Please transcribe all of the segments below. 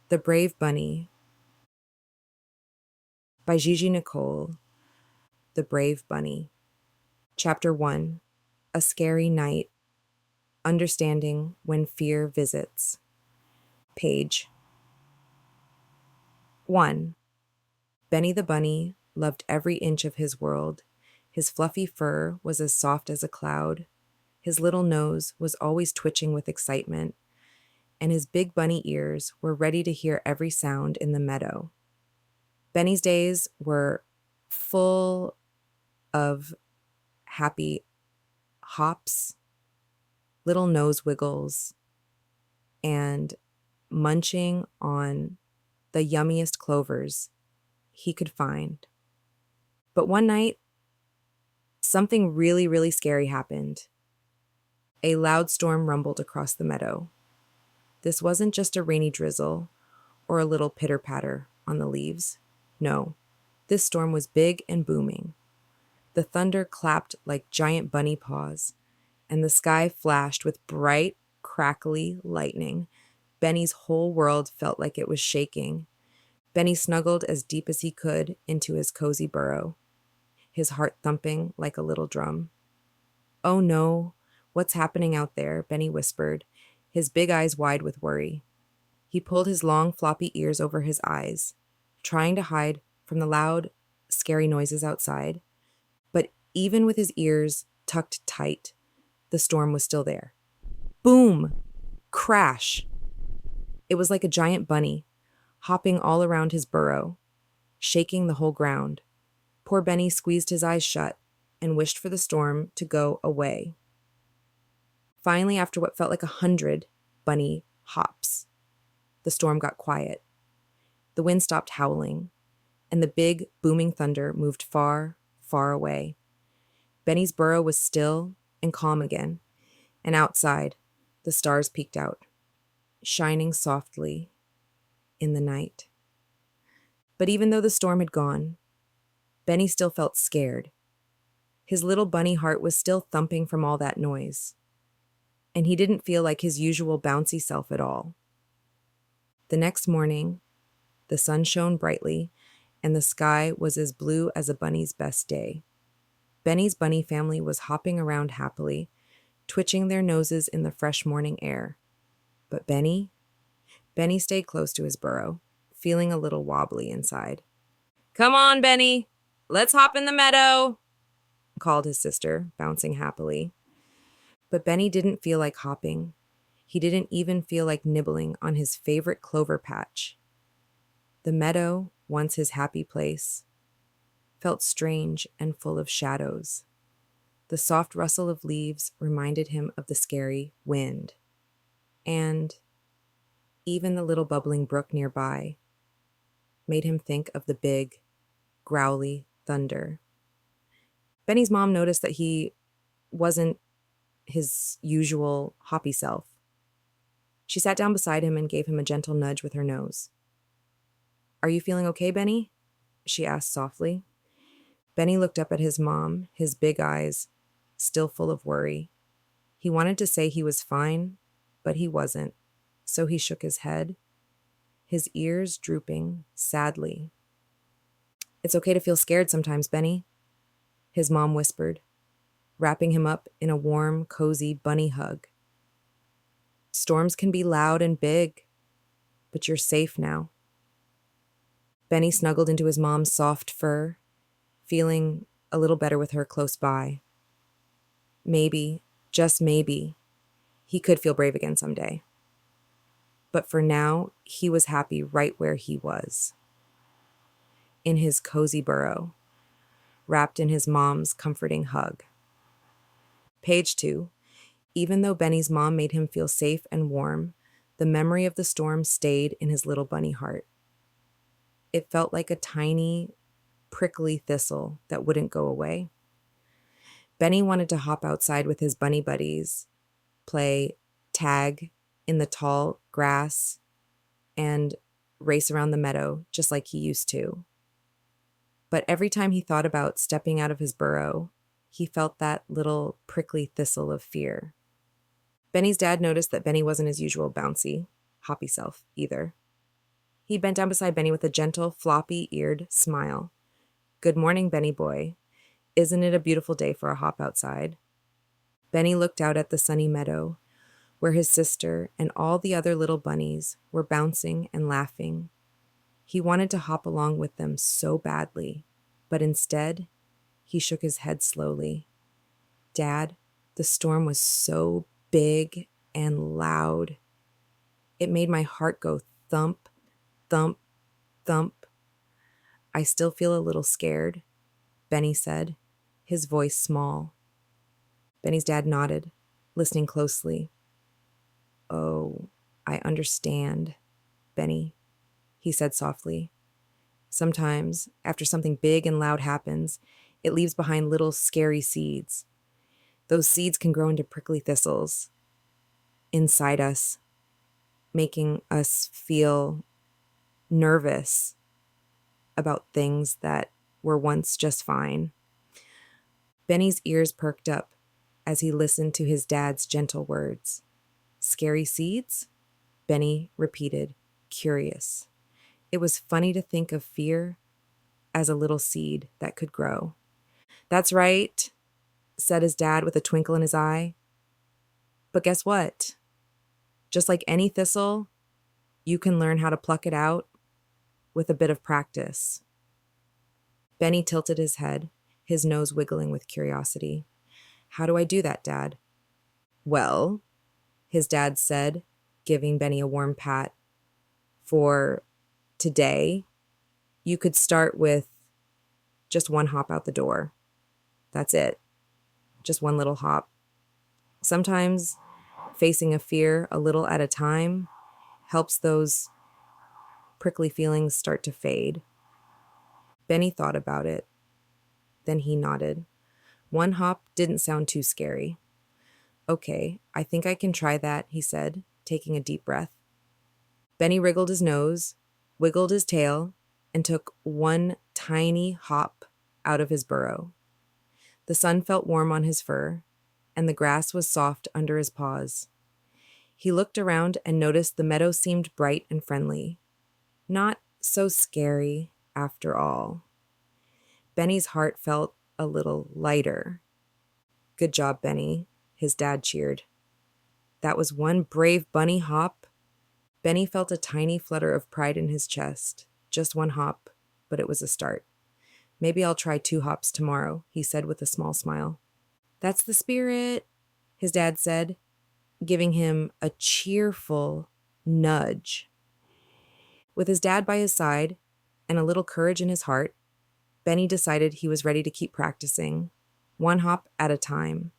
The Brave Bunny by Gigi Nicole. The Brave Bunny. Chapter 1. A Scary Night. Understanding When Fear Visits. Page 1. Benny the Bunny loved every inch of his world. His fluffy fur was as soft as a cloud. His little nose was always twitching with excitement, and his big bunny ears were ready to hear every sound in the meadow. Benny's days were full of happy hops, little nose wiggles, and munching on the yummiest clovers he could find. But one night, something really, really scary happened. A loud storm rumbled across the meadow. This wasn't just a rainy drizzle or a little pitter-patter on the leaves. No, this storm was big and booming. The thunder clapped like giant bunny paws, and the sky flashed with bright, crackly lightning. Benny's whole world felt like it was shaking. Benny snuggled as deep as he could into his cozy burrow, his heart thumping like a little drum. "Oh no, what's happening out there?" Benny whispered, his big eyes wide with worry. He pulled his long, floppy ears over his eyes, trying to hide from the loud, scary noises outside. But even with his ears tucked tight, the storm was still there. Boom! Crash! It was like a giant bunny, hopping all around his burrow, shaking the whole ground. Poor Benny squeezed his eyes shut and wished for the storm to go away. Finally, after what felt like 100 bunny hops, the storm got quiet. The wind stopped howling, and the big, booming thunder moved far, far away. Benny's burrow was still and calm again, and outside, the stars peeked out, shining softly in the night. But even though the storm had gone, Benny still felt scared. His little bunny heart was still thumping from all that noise, and he didn't feel like his usual bouncy self at all. The next morning, the sun shone brightly, and the sky was as blue as a bunny's best day. Benny's bunny family was hopping around happily, twitching their noses in the fresh morning air. But Benny stayed close to his burrow, feeling a little wobbly inside. "Come on, Benny, let's hop in the meadow," called his sister, bouncing happily. But Benny didn't feel like hopping. He didn't even feel like nibbling on his favorite clover patch. The meadow, once his happy place, felt strange and full of shadows. The soft rustle of leaves reminded him of the scary wind. And even the little bubbling brook nearby made him think of the big, growly thunder. Benny's mom noticed that he wasn't his usual hoppy self. She sat down beside him and gave him a gentle nudge with her nose. "Are you feeling okay, Benny?" she asked softly. Benny looked up at his mom, his big eyes still full of worry. He wanted to say he was fine, but he wasn't, so he shook his head, his ears drooping sadly. "It's okay to feel scared sometimes, Benny," his mom whispered, wrapping him up in a warm, cozy bunny hug. "Storms can be loud and big, but you're safe now." Benny snuggled into his mom's soft fur, feeling a little better with her close by. Maybe, just maybe, he could feel brave again someday. But for now, he was happy right where he was, in his cozy burrow, wrapped in his mom's comforting hug. Page 2. Even though Benny's mom made him feel safe and warm, the memory of the storm stayed in his little bunny heart. It felt like a tiny, prickly thistle that wouldn't go away. Benny wanted to hop outside with his bunny buddies, play tag in the tall grass, and race around the meadow just like he used to. But every time he thought about stepping out of his burrow, he felt that little prickly thistle of fear. Benny's dad noticed that Benny wasn't his usual bouncy, hoppy self either. He bent down beside Benny with a gentle, floppy-eared smile. "Good morning, Benny boy. Isn't it a beautiful day for a hop outside?" Benny looked out at the sunny meadow, where his sister and all the other little bunnies were bouncing and laughing. He wanted to hop along with them so badly, but instead, he shook his head slowly. "Dad, the storm was so big and loud. It made my heart go thump, thump, thump. I still feel a little scared," Benny said, his voice small. Benny's dad nodded, listening closely. "Oh, I understand, Benny," he said softly. "Sometimes, after something big and loud happens, it leaves behind little scary seeds. Those seeds can grow into prickly thistles inside us, making us feel nervous about things that were once just fine." Benny's ears perked up as he listened to his dad's gentle words. "Scary seeds?" Benny repeated, curious. It was funny to think of fear as a little seed that could grow. "That's right," said his dad with a twinkle in his eye. "But guess what? Just like any thistle, you can learn how to pluck it out with a bit of practice." Benny tilted his head, his nose wiggling with curiosity. "How do I do that, Dad?" "Well," his dad said, giving Benny a warm pat, "for today, you could start with just one hop out the door. That's it. Just one little hop. Sometimes facing a fear a little at a time helps those prickly feelings start to fade." Benny thought about it. Then he nodded. One hop didn't sound too scary. "Okay, I think I can try that," he said, taking a deep breath. Benny wriggled his nose, wiggled his tail, and took one tiny hop out of his burrow. The sun felt warm on his fur, and the grass was soft under his paws. He looked around and noticed the meadow seemed bright and friendly. Not so scary, after all. Benny's heart felt a little lighter. "Good job, Benny," his dad cheered. "That was one brave bunny hop." Benny felt a tiny flutter of pride in his chest. Just one hop, but it was a start. "Maybe I'll try 2 hops tomorrow," he said with a small smile. "That's the spirit," his dad said, giving him a cheerful nudge. With his dad by his side and a little courage in his heart, Benny decided he was ready to keep practicing, one hop at a time.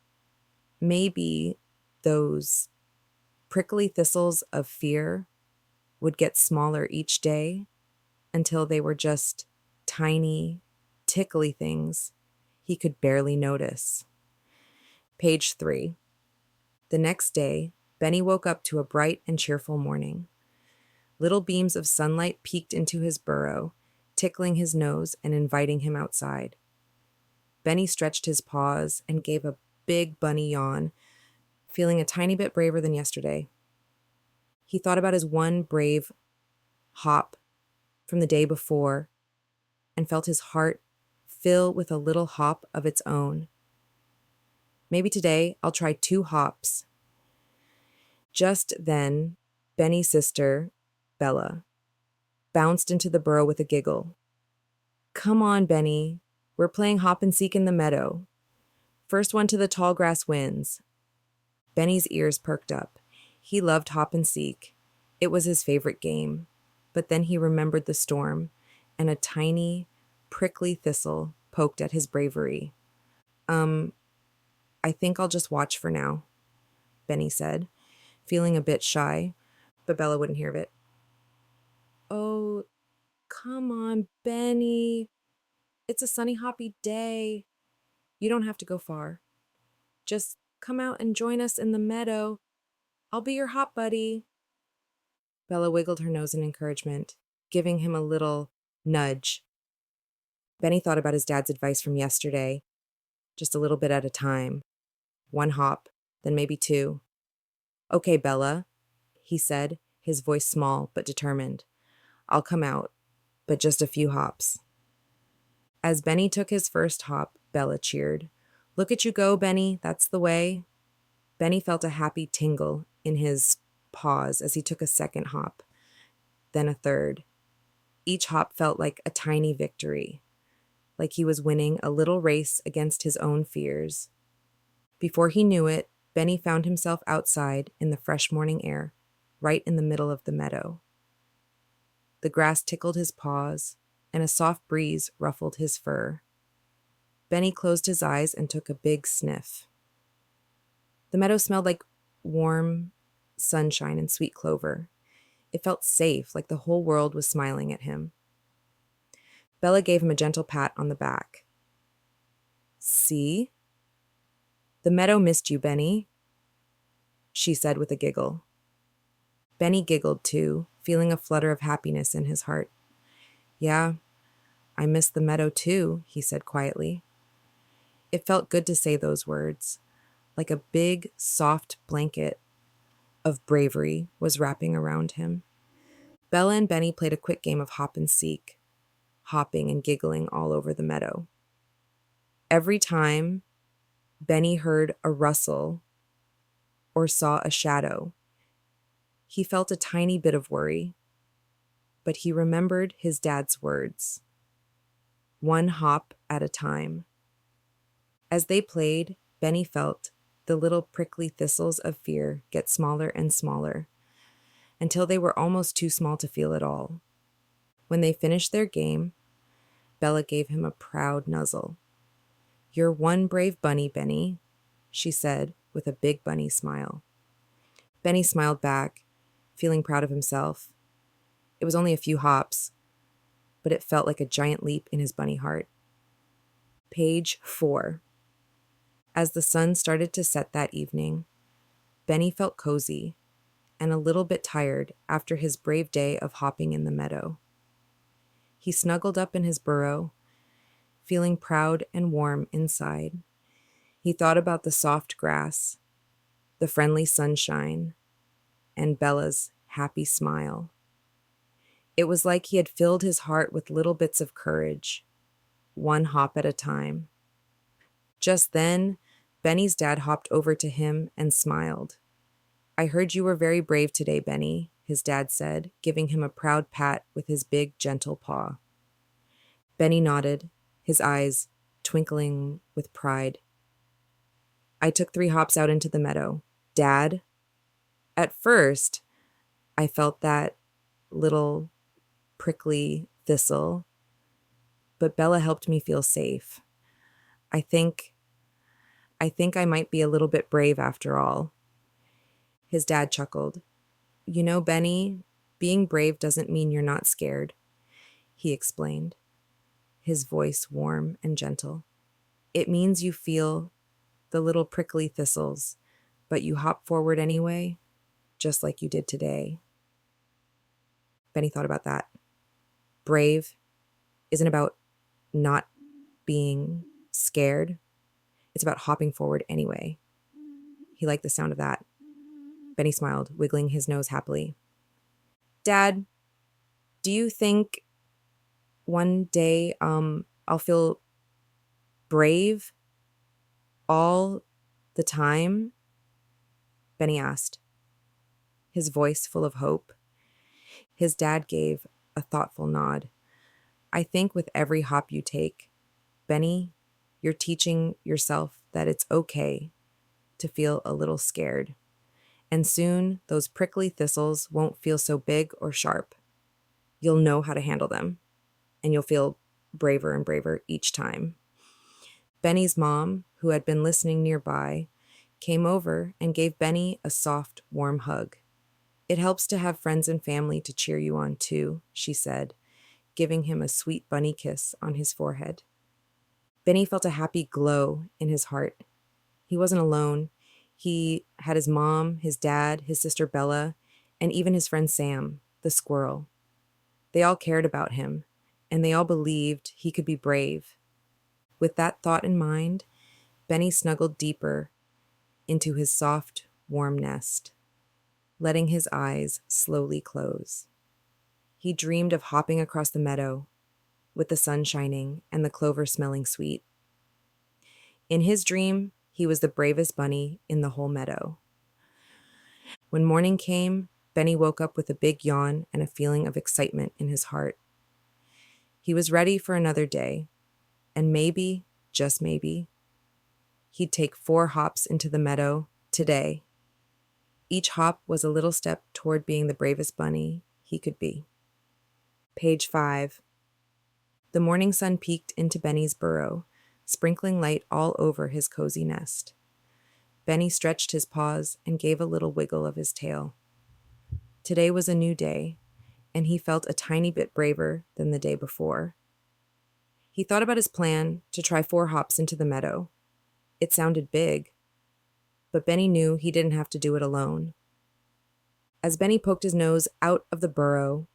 Maybe those prickly thistles of fear would get smaller each day until they were just tiny, tickly things he could barely notice. Page 3. The next day, Benny woke up to a bright and cheerful morning. Little beams of sunlight peeked into his burrow, tickling his nose and inviting him outside. Benny stretched his paws and gave a big bunny yawn, feeling a tiny bit braver than yesterday. He thought about his one brave hop from the day before and felt his heart fill with a little hop of its own. "Maybe today I'll try 2 hops. Just then, Benny's sister, Bella, bounced into the burrow with a giggle. "Come on, Benny. We're playing hop and seek in the meadow. First one to the tall grass wins." Benny's ears perked up. He loved hop and seek. It was his favorite game. But then he remembered the storm, and a tiny, prickly thistle poked at his bravery. I think I'll just watch for now," Benny said, feeling a bit shy, but Bella wouldn't hear of it. "Oh, come on, Benny. It's a sunny, hoppy day. You don't have to go far. Just come out and join us in the meadow. I'll be your hop buddy." Bella wiggled her nose in encouragement, giving him a little nudge. Benny thought about his dad's advice from yesterday, just a little bit at a time. One hop, then maybe 2. "Okay, Bella," he said, his voice small but determined. I'll come out, but just a few hops." As Benny took his first hop, Bella cheered. "Look at you go, Benny. That's the way." Benny felt a happy tingle in his paws as he took a second hop, then a third. Each hop felt like a tiny victory, like he was winning a little race against his own fears. Before he knew it, Benny found himself outside in the fresh morning air, right in the middle of the meadow. The grass tickled his paws, and a soft breeze ruffled his fur. Benny closed his eyes and took a big sniff. The meadow smelled like warm sunshine and sweet clover. It felt safe, like the whole world was smiling at him. Bella gave him a gentle pat on the back. "See? The meadow missed you, Benny," she said with a giggle. Benny giggled too, feeling a flutter of happiness in his heart. "Yeah, I missed the meadow too," he said quietly. It felt good to say those words, like a big, soft blanket of bravery was wrapping around him. Bella and Benny played a quick game of hop and seek, hopping and giggling all over the meadow. Every time Benny heard a rustle or saw a shadow, he felt a tiny bit of worry, but he remembered his dad's words, one hop at a time. As they played, Benny felt the little prickly thistles of fear get smaller and smaller, until they were almost too small to feel at all. When they finished their game, Bella gave him a proud nuzzle. "You're one brave bunny, Benny," she said with a big bunny smile. Benny smiled back, feeling proud of himself. It was only a few hops, but it felt like a giant leap in his bunny heart. Page 4. As the sun started to set that evening, Benny felt cozy and a little bit tired after his brave day of hopping in the meadow. He snuggled up in his burrow, feeling proud and warm inside. He thought about the soft grass, the friendly sunshine, and Bella's happy smile. It was like he had filled his heart with little bits of courage, one hop at a time. Just then, Benny's dad hopped over to him and smiled. "I heard you were very brave today, Benny," his dad said, giving him a proud pat with his big, gentle paw. Benny nodded, his eyes twinkling with pride. "I took 3 hops out into the meadow. Dad?" At first, I felt that little prickly thistle, but Bella helped me feel safe. I think I might be a little bit brave after all." His dad chuckled. "You know, Benny, being brave doesn't mean you're not scared," he explained, his voice warm and gentle. "It means you feel the little prickly thistles, but you hop forward anyway, just like you did today." Benny thought about that. Brave isn't about not being scared. It's about hopping forward anyway. He liked the sound of that. Benny smiled, wiggling his nose happily. "Dad, do you think one day I'll feel brave all the time?" Benny asked, his voice full of hope. His dad gave a thoughtful nod. "I think with every hop you take, Benny, you're teaching yourself that it's okay to feel a little scared. And soon those prickly thistles won't feel so big or sharp. You'll know how to handle them, and you'll feel braver and braver each time." Benny's mom, who had been listening nearby, came over and gave Benny a soft, warm hug. "It helps to have friends and family to cheer you on too," she said, giving him a sweet bunny kiss on his forehead. Benny felt a happy glow in his heart. He wasn't alone. He had his mom, his dad, his sister Bella, and even his friend Sam, the squirrel. They all cared about him, and they all believed he could be brave. With that thought in mind, Benny snuggled deeper into his soft, warm nest, letting his eyes slowly close. He dreamed of hopping across the meadow with the sun shining and the clover smelling sweet. In his dream, he was the bravest bunny in the whole meadow. When morning came, Benny woke up with a big yawn and a feeling of excitement in his heart. He was ready for another day, and maybe, just maybe, he'd take 4 hops into the meadow today. Each hop was a little step toward being the bravest bunny he could be. Page 5. The morning sun peeked into Benny's burrow, sprinkling light all over his cozy nest. Benny stretched his paws and gave a little wiggle of his tail. Today was a new day, and he felt a tiny bit braver than the day before. He thought about his plan to try 4 hops into the meadow. It sounded big, but Benny knew he didn't have to do it alone. As Benny poked his nose out of the burrow,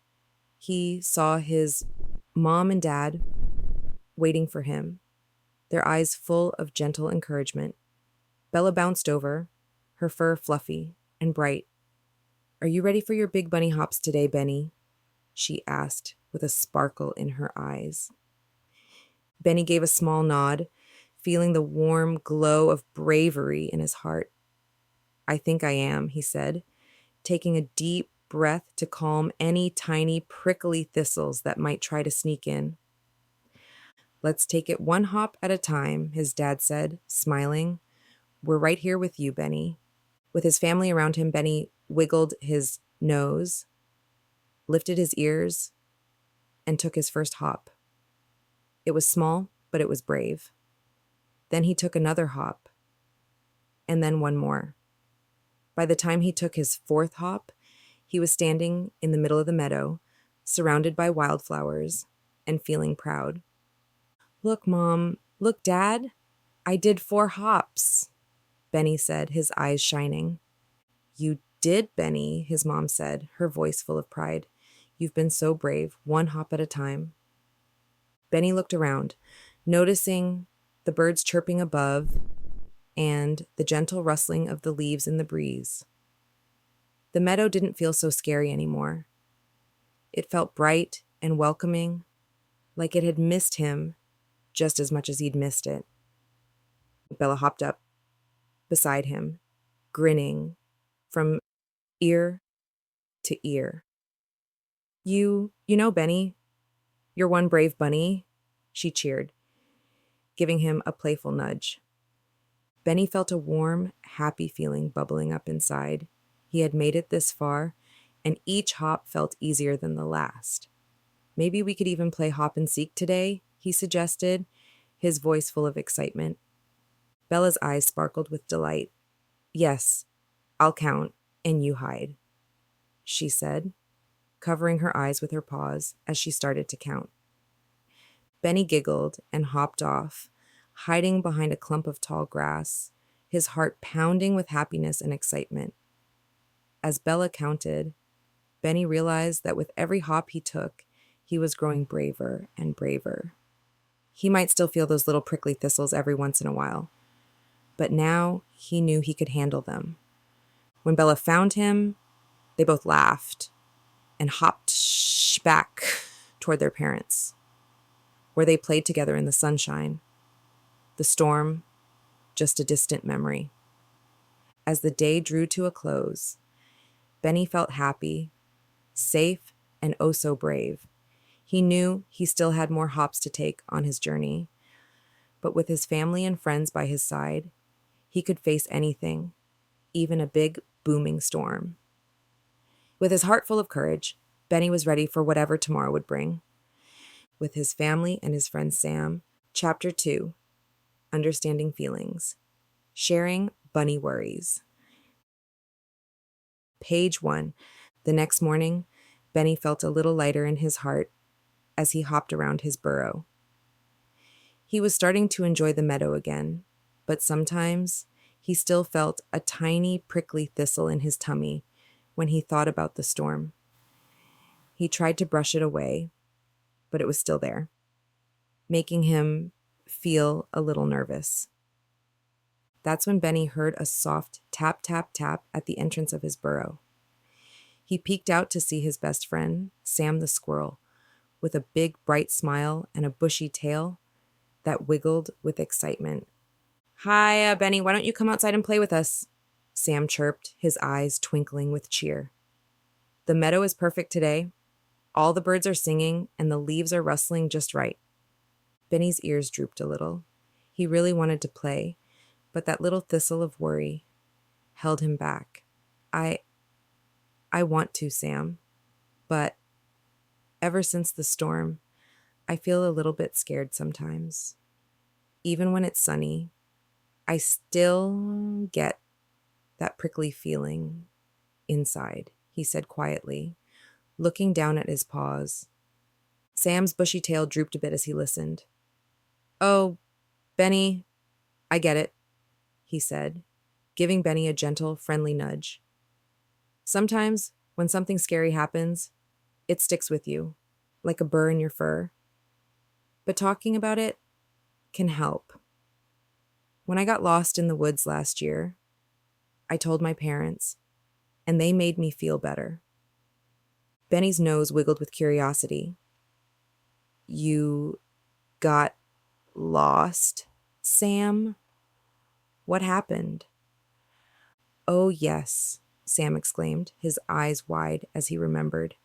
he saw his mom and dad waiting for him, their eyes full of gentle encouragement. Bella bounced over, her fur fluffy and bright. "Are you ready for your big bunny hops today, Benny?" she asked with a sparkle in her eyes. Benny gave a small nod, feeling the warm glow of bravery in his heart. "I think I am," he said, taking a deep breath to calm any tiny prickly thistles that might try to sneak in. "Let's take it 1 hop at a time," his dad said, smiling. "We're right here with you, Benny." With his family around him, Benny wiggled his nose, lifted his ears, and took his first hop. It was small, but it was brave. Then he took another hop, and then one more. By the time he took his 4th hop, he was standing in the middle of the meadow, surrounded by wildflowers, and feeling proud. "Look, Mom, look, Dad, I did 4 hops," Benny said, his eyes shining. "You did, Benny," his mom said, her voice full of pride. "You've been so brave, 1 hop at a time." Benny looked around, noticing the birds chirping above and the gentle rustling of the leaves in the breeze. The meadow didn't feel so scary anymore. It felt bright and welcoming, like it had missed him just as much as he'd missed it. Bella hopped up beside him, grinning from ear to ear. You know, Benny, you're one brave bunny," she cheered, giving him a playful nudge. Benny felt a warm, happy feeling bubbling up inside. He had made it this far, and each hop felt easier than the last. "Maybe we could even play hop and seek today," he suggested, his voice full of excitement. Bella's eyes sparkled with delight. "Yes, I'll count, and you hide," she said, covering her eyes with her paws as she started to count. Benny giggled and hopped off, hiding behind a clump of tall grass, his heart pounding with happiness and excitement. As Bella counted, Benny realized that with every hop he took, he was growing braver and braver. He might still feel those little prickly thistles every once in a while, but now he knew he could handle them. When Bella found him, they both laughed and hopped back toward their parents, where they played together in the sunshine. The storm, just a distant memory. As the day drew to a close, Benny felt happy, safe, and oh so brave. He knew he still had more hops to take on his journey, but with his family and friends by his side, he could face anything, even a big, booming storm. With his heart full of courage, Benny was ready for whatever tomorrow would bring. With his family and his friend Sam, Chapter 2, Understanding Feelings, Sharing Bunny Worries. Page 1. The next morning, Benny felt a little lighter in his heart as he hopped around his burrow. He was starting to enjoy the meadow again, but sometimes he still felt a tiny prickly thistle in his tummy when he thought about the storm. He tried to brush it away, but it was still there, making him feel a little nervous. That's when Benny heard a soft tap, tap, tap at the entrance of his burrow. He peeked out to see his best friend, Sam the squirrel, with a big, bright smile and a bushy tail that wiggled with excitement. Hi, Benny, why don't you come outside and play with us? Sam chirped, his eyes twinkling with cheer. The meadow is perfect today. All the birds are singing, and the leaves are rustling just right. Benny's ears drooped a little. He really wanted to play, but that little thistle of worry held him back. I want to, Sam, but ever since the storm, I feel a little bit scared sometimes. Even when it's sunny, I still get that prickly feeling inside, he said quietly, looking down at his paws. Sam's bushy tail drooped a bit as he listened. Oh, Benny, I get it, he said, giving Benny a gentle, friendly nudge. Sometimes, when something scary happens, it sticks with you, like a burr in your fur. But talking about it can help. When I got lost in the woods last year, I told my parents, and they made me feel better. Benny's nose wiggled with curiosity. You got lost, Sam? What happened? Oh, yes, Sam exclaimed, his eyes wide as he remembered.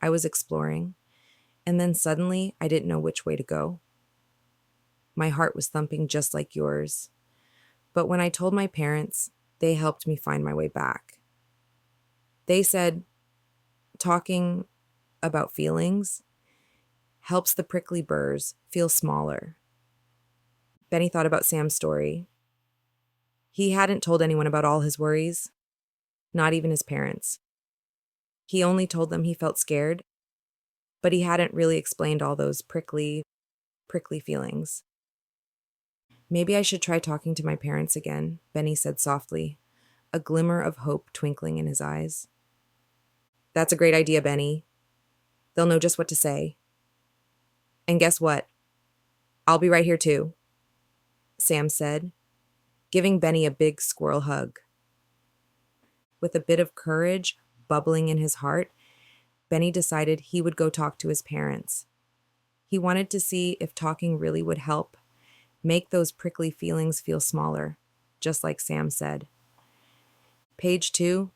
I was exploring, and then suddenly I didn't know which way to go. My heart was thumping just like yours. But when I told my parents, they helped me find my way back. They said, talking about feelings helps the prickly burrs feel smaller. Benny thought about Sam's story. He hadn't told anyone about all his worries, not even his parents. He only told them he felt scared, but he hadn't really explained all those prickly feelings. Maybe I should try talking to my parents again, Benny said softly, a glimmer of hope twinkling in his eyes. That's a great idea, Benny. They'll know just what to say. And guess what? I'll be right here too, Sam said, giving Benny a big squirrel hug. With a bit of courage bubbling in his heart, Benny decided he would go talk to his parents. He wanted to see if talking really would help make those prickly feelings feel smaller, just like Sam said. Page 2,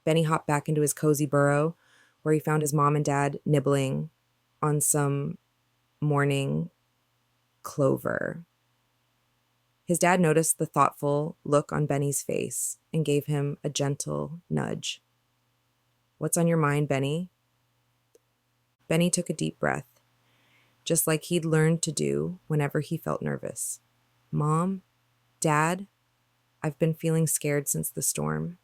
Benny hopped back into his cozy burrow, where he found his mom and dad nibbling on some morning clover. His dad noticed the thoughtful look on Benny's face and gave him a gentle nudge. What's on your mind, Benny? Benny took a deep breath, just like he'd learned to do whenever he felt nervous. Mom, Dad, I've been feeling scared since the storm.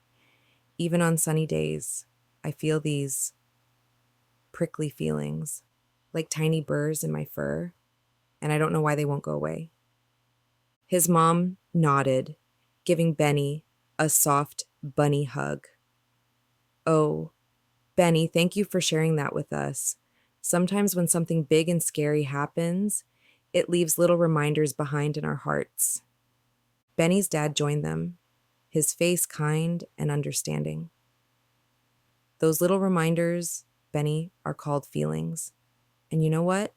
Even on sunny days, I feel these prickly feelings, like tiny burrs in my fur, and I don't know why they won't go away. His mom nodded, giving Benny a soft bunny hug. Oh, Benny, thank you for sharing that with us. Sometimes when something big and scary happens, it leaves little reminders behind in our hearts. Benny's dad joined them, his face kind and understanding. Those little reminders, Benny, are called feelings. And you know what?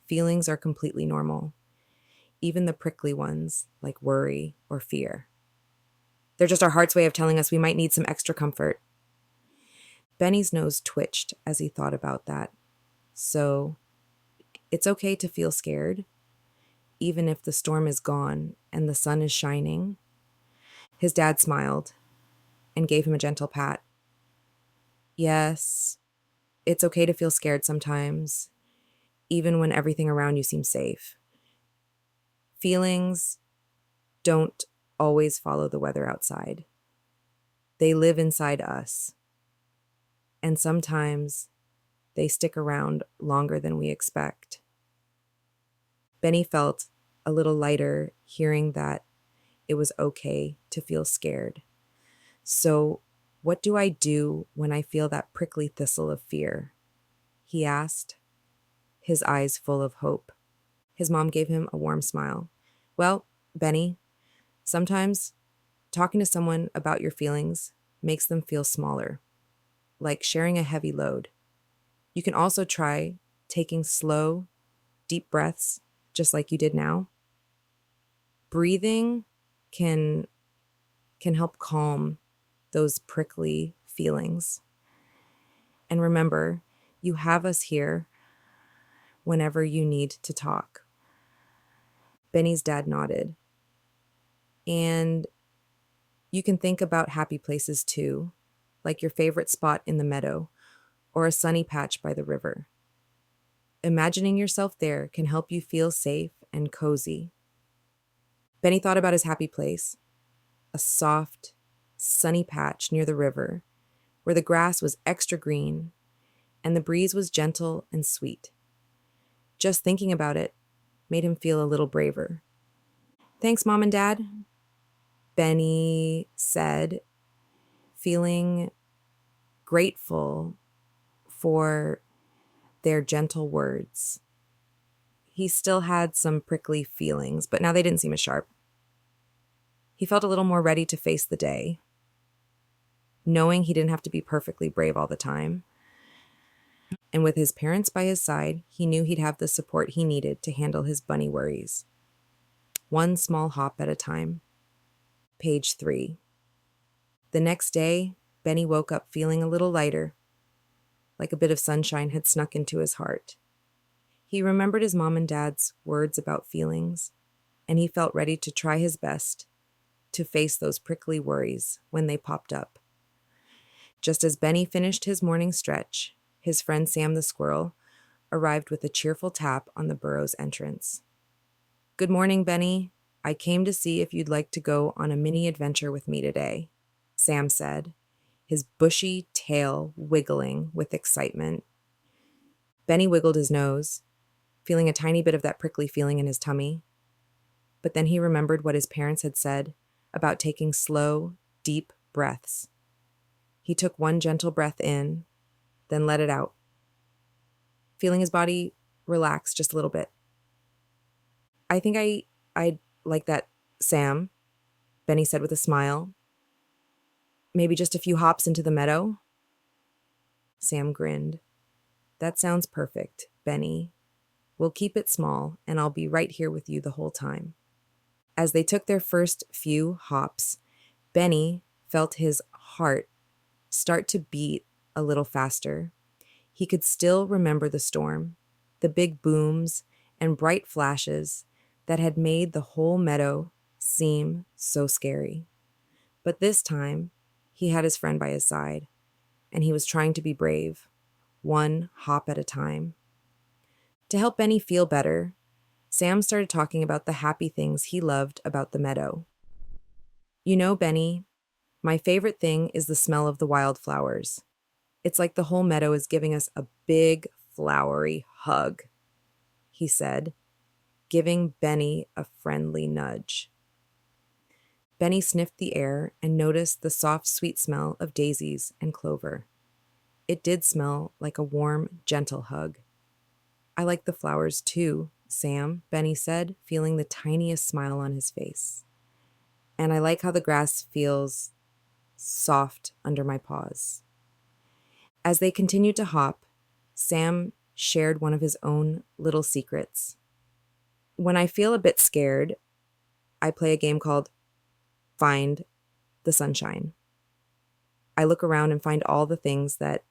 Feelings are completely normal, even the prickly ones like worry or fear. They're just our heart's way of telling us we might need some extra comfort. Benny's nose twitched as he thought about that. So, it's okay to feel scared, even if the storm is gone and the sun is shining. His dad smiled and gave him a gentle pat. Yes, it's okay to feel scared sometimes, even when everything around you seems safe. Feelings don't always follow the weather outside. They live inside us. And sometimes they stick around longer than we expect. Benny felt a little lighter hearing that it was okay to feel scared. So, what do I do when I feel that prickly thistle of fear? He asked, his eyes full of hope. His mom gave him a warm smile. Well, Benny, sometimes talking to someone about your feelings makes them feel smaller. like sharing a heavy load. You can also try taking slow, deep breaths, just like you did now. Breathing can help calm those prickly feelings. And remember, you have us here whenever you need to talk. Benny's dad nodded. And you can think about happy places too, like your favorite spot in the meadow or a sunny patch by the river. Imagining yourself there can help you feel safe and cozy. Benny thought about his happy place, a soft, sunny patch near the river where the grass was extra green and the breeze was gentle and sweet. Just thinking about it made him feel a little braver. "Thanks, Mom and Dad," Benny said, feeling grateful for their gentle words. He still had some prickly feelings, but now they didn't seem as sharp. He felt a little more ready to face the day, knowing he didn't have to be perfectly brave all the time. And with his parents by his side, he knew he'd have the support he needed to handle his bunny worries. One small hop at a time. Page 3. The next day, Benny woke up feeling a little lighter, like a bit of sunshine had snuck into his heart. He remembered his mom and dad's words about feelings, and he felt ready to try his best to face those prickly worries when they popped up. Just as Benny finished his morning stretch, his friend Sam the squirrel arrived with a cheerful tap on the burrow's entrance. "Good morning, Benny. I came to see if you'd like to go on a mini adventure with me today," Sam said, his bushy tail wiggling with excitement. Benny wiggled his nose, feeling a tiny bit of that prickly feeling in his tummy. But then he remembered what his parents had said about taking slow, deep breaths. He took one gentle breath in, then let it out, feeling his body relax just a little bit. "I think I'd like that, Sam," Benny said with a smile. "Maybe just a few hops into the meadow?" Sam grinned. "That sounds perfect, Benny. We'll keep it small, and I'll be right here with you the whole time." As they took their first few hops, Benny felt his heart start to beat a little faster. He could still remember the storm, the big booms and bright flashes that had made the whole meadow seem so scary. But this time, he had his friend by his side, and he was trying to be brave, one hop at a time. To help Benny feel better, Sam started talking about the happy things he loved about the meadow. "You know, Benny, my favorite thing is the smell of the wildflowers. It's like the whole meadow is giving us a big, flowery hug," he said, giving Benny a friendly nudge. Benny sniffed the air and noticed the soft, sweet smell of daisies and clover. It did smell like a warm, gentle hug. "I like the flowers too, Sam," Benny said, feeling the tiniest smile on his face. "And I like how the grass feels soft under my paws." As they continued to hop, Sam shared one of his own little secrets. "When I feel a bit scared, I play a game called Find the Sunshine. I look around and find all the things that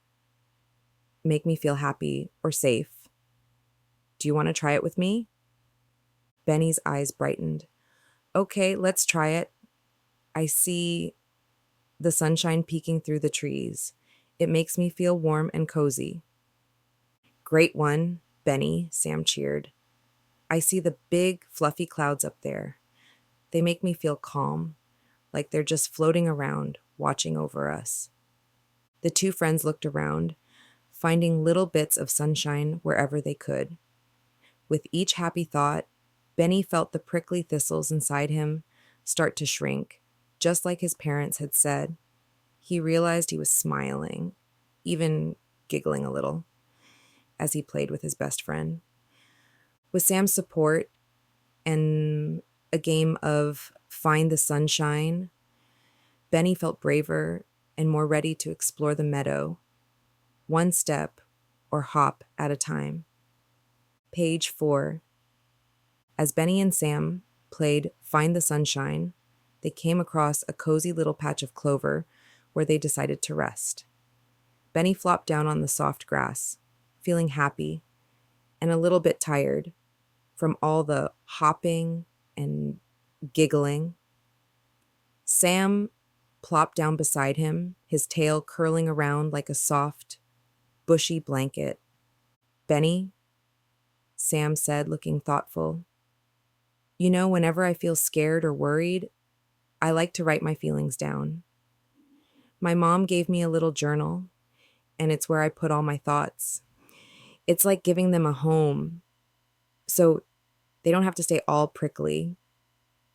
make me feel happy or safe. Do you want to try it with me?" Benny's eyes brightened. "Okay, let's try it. I see the sunshine peeking through the trees. It makes me feel warm and cozy." "Great one, Benny," Sam cheered. "I see the big, fluffy clouds up there. They make me feel calm, like they're just floating around, watching over us." The two friends looked around, finding little bits of sunshine wherever they could. With each happy thought, Benny felt the prickly thistles inside him start to shrink, just like his parents had said. He realized he was smiling, even giggling a little, as he played with his best friend. With Sam's support and a game of Find the Sunshine, Benny felt braver and more ready to explore the meadow one step or hop at a time. Page 4. As Benny and Sam played Find the Sunshine, they came across a cozy little patch of clover where they decided to rest. Benny flopped down on the soft grass, feeling happy and a little bit tired from all the hopping and giggling. Sam plopped down beside him, his tail curling around like a soft, bushy blanket. "Benny," Sam said, looking thoughtful, "you know, whenever I feel scared or worried, I like to write my feelings down. My mom gave me a little journal, and it's where I put all my thoughts. It's like giving them a home, so they don't have to stay all prickly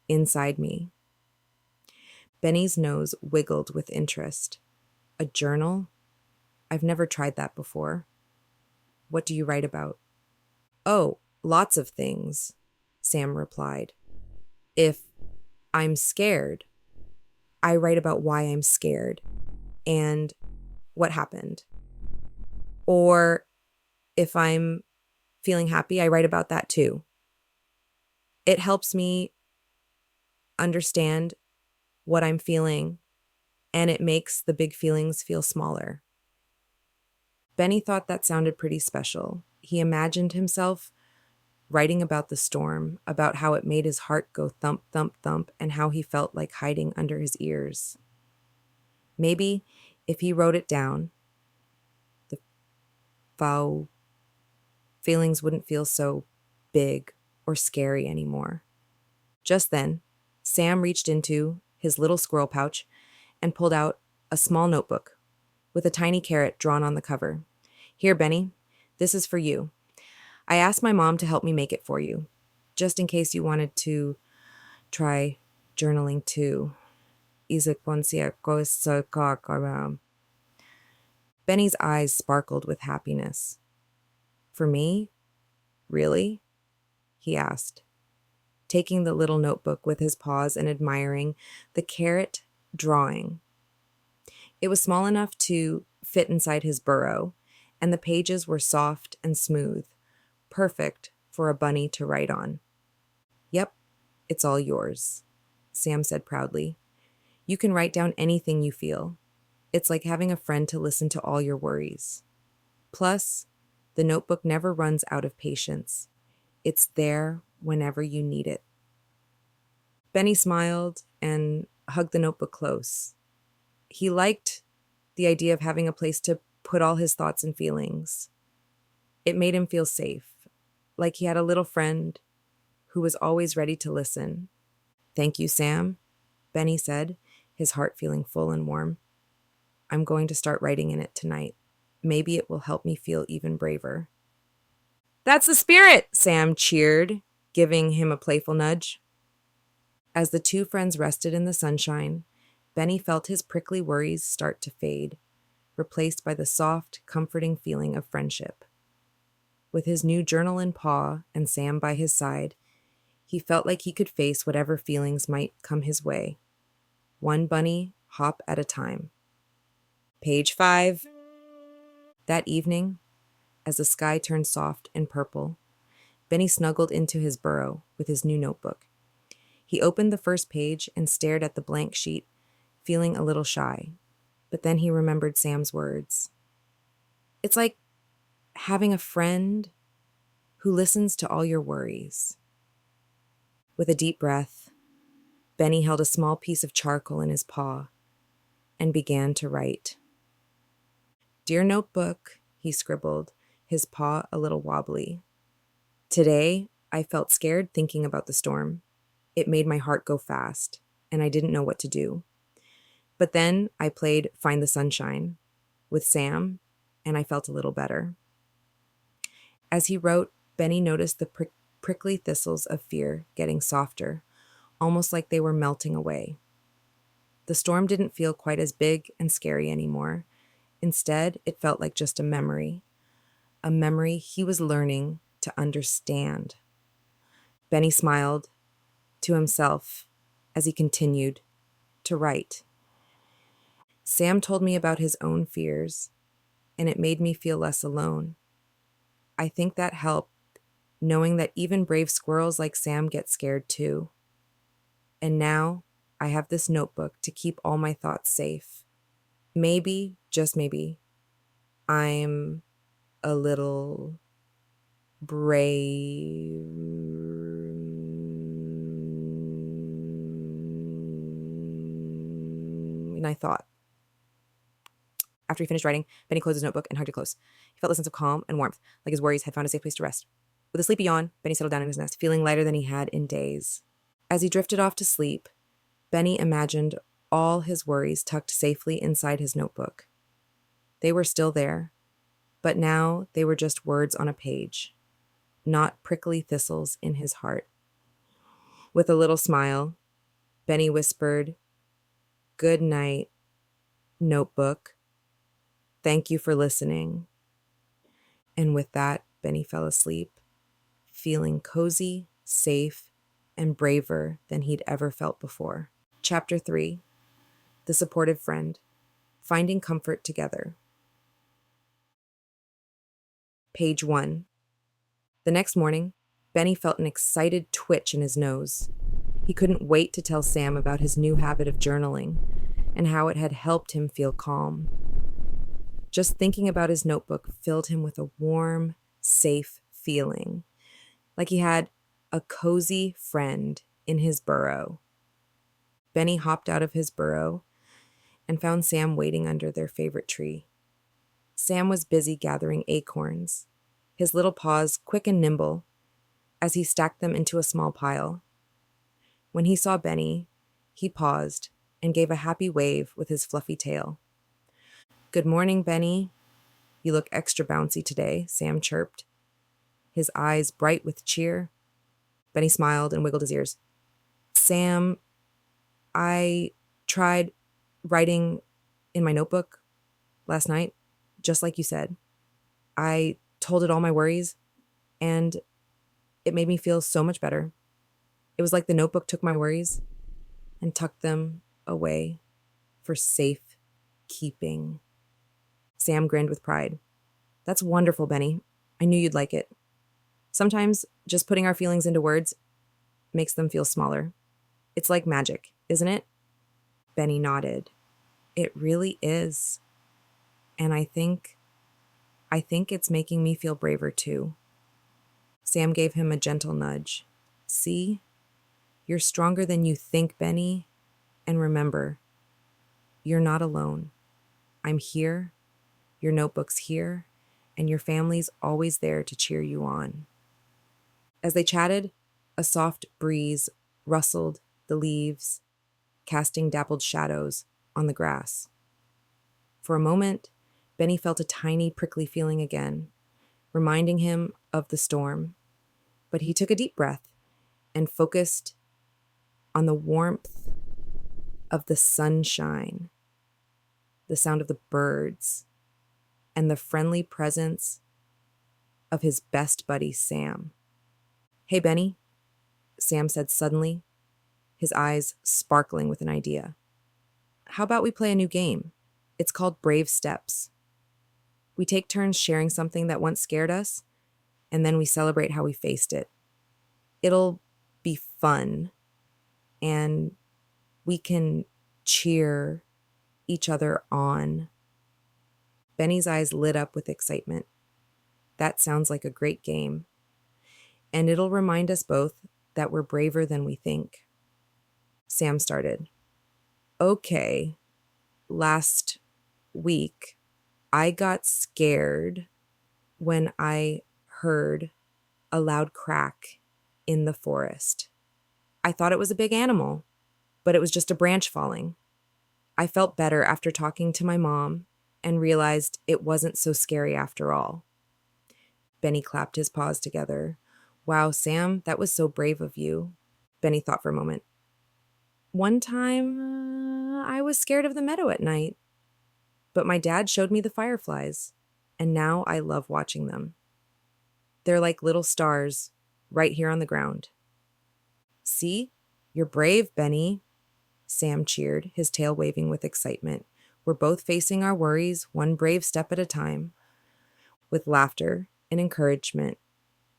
inside me." Benny's nose wiggled with interest. "A journal? I've never tried that before. What do you write about?" "Oh, lots of things," Sam replied. "If I'm scared, I write about why I'm scared and what happened. Or if I'm feeling happy, I write about that too. It helps me understand what I'm feeling, and it makes the big feelings feel smaller." Benny thought that sounded pretty special. He imagined himself writing about the storm, about how it made his heart go thump, thump, thump, and how he felt like hiding under his ears. Maybe if he wrote it down, the foul feelings wouldn't feel so big or scary anymore. Just then, Sam reached into his little squirrel pouch and pulled out a small notebook with a tiny carrot drawn on the cover. "Here, Benny, this is for you. I asked my mom to help me make it for you, just in case you wanted to try journaling too." Benny's eyes sparkled with happiness. "For me? Really?" he asked, taking the little notebook with his paws and admiring the carrot drawing. It was small enough to fit inside his burrow, and the pages were soft and smooth, perfect for a bunny to write on. "Yep, it's all yours," Sam said proudly. "You can write down anything you feel. It's like having a friend to listen to all your worries. Plus, the notebook never runs out of patience. It's there whenever you need it." Benny smiled and hugged the notebook close. He liked the idea of having a place to put all his thoughts and feelings. It made him feel safe, like he had a little friend who was always ready to listen. "Thank you, Sam," Benny said, his heart feeling full and warm. "I'm going to start writing in it tonight. Maybe it will help me feel even braver." "That's the spirit!" Sam cheered, giving him a playful nudge. As the two friends rested in the sunshine, Benny felt his prickly worries start to fade, replaced by the soft, comforting feeling of friendship. With his new journal in paw and Sam by his side, he felt like he could face whatever feelings might come his way, one bunny hop at a time. Page 5. That evening, as the sky turned soft and purple, Benny snuggled into his burrow with his new notebook. He opened the first page and stared at the blank sheet, feeling a little shy. But then he remembered Sam's words. It's like having a friend who listens to all your worries. With a deep breath, Benny held a small piece of charcoal in his paw and began to write. "Dear notebook," he scribbled, his paw a little wobbly. "Today, I felt scared thinking about the storm. It made my heart go fast, and I didn't know what to do. But then I played Find the Sunshine with Sam, and I felt a little better." As he wrote, Benny noticed the prickly thistles of fear getting softer, almost like they were melting away. The storm didn't feel quite as big and scary anymore. Instead, it felt like just a memory he was learning to understand. Benny smiled to himself as he continued to write. "Sam told me about his own fears, and it made me feel less alone. I think that helped, knowing that even brave squirrels like Sam get scared too. And now I have this notebook to keep all my thoughts safe. Maybe, just maybe, I'm a little brave. And I thought. After he finished writing, Benny closed his notebook and hugged it close. He felt a sense of calm and warmth, like his worries had found a safe place to rest. With a sleepy yawn, Benny settled down in his nest, feeling lighter than he had in days. As he drifted off to sleep, Benny imagined all his worries tucked safely inside his notebook. They were still there, but now they were just words on a page, not prickly thistles in his heart. With a little smile, Benny whispered, "Good night, notebook. Thank you for listening." And with that, Benny fell asleep, feeling cozy, safe, and braver than he'd ever felt before. Chapter 3, The Supportive Friend, Finding Comfort Together. Page 1. The next morning, Benny felt an excited twitch in his nose. He couldn't wait to tell Sam about his new habit of journaling and how it had helped him feel calm. Just thinking about his notebook filled him with a warm, safe feeling, like he had a cozy friend in his burrow. Benny hopped out of his burrow and found Sam waiting under their favorite tree. Sam was busy gathering acorns, his little paws quick and nimble as he stacked them into a small pile. When he saw Benny, he paused and gave a happy wave with his fluffy tail. "Good morning, Benny. You look extra bouncy today," Sam chirped, his eyes bright with cheer. Benny smiled and wiggled his ears. "Sam, I tried writing in my notebook last night, just like you said. I told it all my worries, and it made me feel so much better. It was like the notebook took my worries and tucked them away for safe keeping." Sam grinned with pride. "That's wonderful, Benny. I knew you'd like it. Sometimes just putting our feelings into words makes them feel smaller. It's like magic, isn't it?" Benny nodded. "It really is. And I think it's making me feel braver too." Sam gave him a gentle nudge. "See? You're stronger than you think, Benny. And remember, you're not alone. I'm here, your notebook's here, and your family's always there to cheer you on." As they chatted, a soft breeze rustled the leaves, casting dappled shadows on the grass. For a moment, Benny felt a tiny prickly feeling again, reminding him of the storm. But he took a deep breath and focused on the warmth of the sunshine, the sound of the birds, and the friendly presence of his best buddy, Sam. "Hey, Benny," Sam said suddenly, his eyes sparkling with an idea. "How about we play a new game? It's called Brave Steps. We take turns sharing something that once scared us, and then we celebrate how we faced it. It'll be fun, and we can cheer each other on." Benny's eyes lit up with excitement. "That sounds like a great game. And it'll remind us both that we're braver than we think." Sam started. "Okay, last week, I got scared when I heard a loud crack in the forest. I thought it was a big animal, but it was just a branch falling. I felt better after talking to my mom and realized it wasn't so scary after all." Benny clapped his paws together. "Wow, Sam, that was so brave of you." Benny thought for a moment. "One time, I was scared of the meadow at night, but my dad showed me the fireflies, and now I love watching them. They're like little stars right here on the ground." "See? You're brave, Benny," Sam cheered, his tail waving with excitement. We're both facing our worries one brave step at a time. With laughter and encouragement,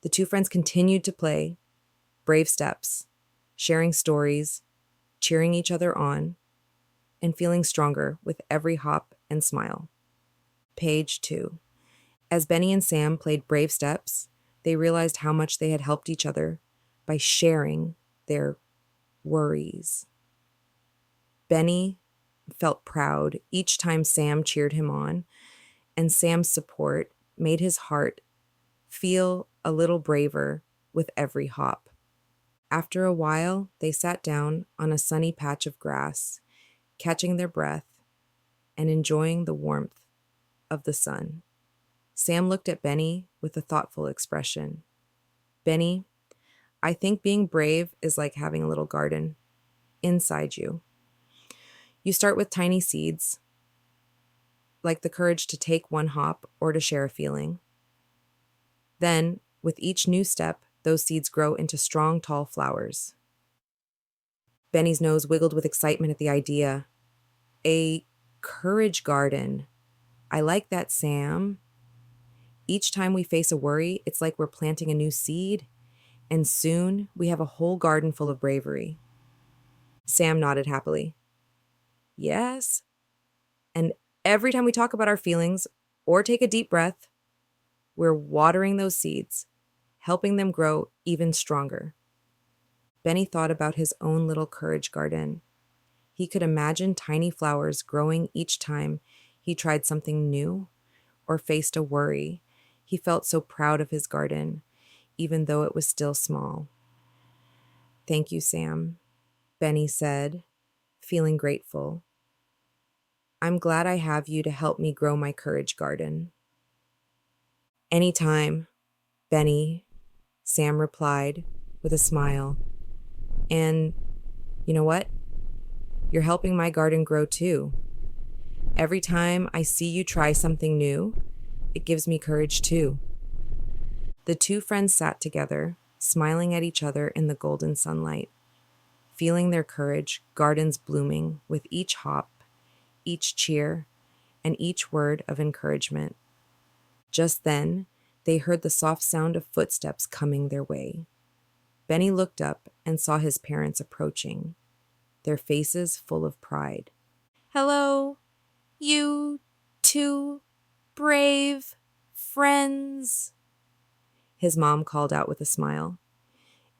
the two friends continued to play brave steps, sharing stories, cheering each other on, and feeling stronger with every hop and smile. Page 2. As Benny and Sam played brave steps, they realized how much they had helped each other by sharing their worries. Benny felt proud each time Sam cheered him on, and Sam's support made his heart feel a little braver with every hop. After a while, they sat down on a sunny patch of grass, catching their breath and enjoying the warmth of the sun. Sam looked at Benny with a thoughtful expression. Benny, I think being brave is like having a little garden inside you. You start with tiny seeds, like the courage to take one hop or to share a feeling. Then, with each new step, those seeds grow into strong, tall flowers. Benny's nose wiggled with excitement at the idea. A courage garden. I like that, Sam. Each time we face a worry, it's like we're planting a new seed, and soon we have a whole garden full of bravery. Sam nodded happily. Yes. And every time we talk about our feelings or take a deep breath, we're watering those seeds, helping them grow even stronger. Benny thought about his own little courage garden. He could imagine tiny flowers growing each time he tried something new or faced a worry. He felt so proud of his garden, even though it was still small. Thank you, Sam, Benny said, feeling grateful. I'm glad I have you to help me grow my courage garden. Anytime, Benny, Sam replied with a smile. And you know what? You're helping my garden grow too. Every time I see you try something new, it gives me courage too. The two friends sat together, smiling at each other in the golden sunlight, feeling their courage gardens blooming with each hop, each cheer, and each word of encouragement. Just then, they heard the soft sound of footsteps coming their way. Benny looked up and saw his parents approaching, their faces full of pride. Hello, you two brave friends, his mom called out with a smile.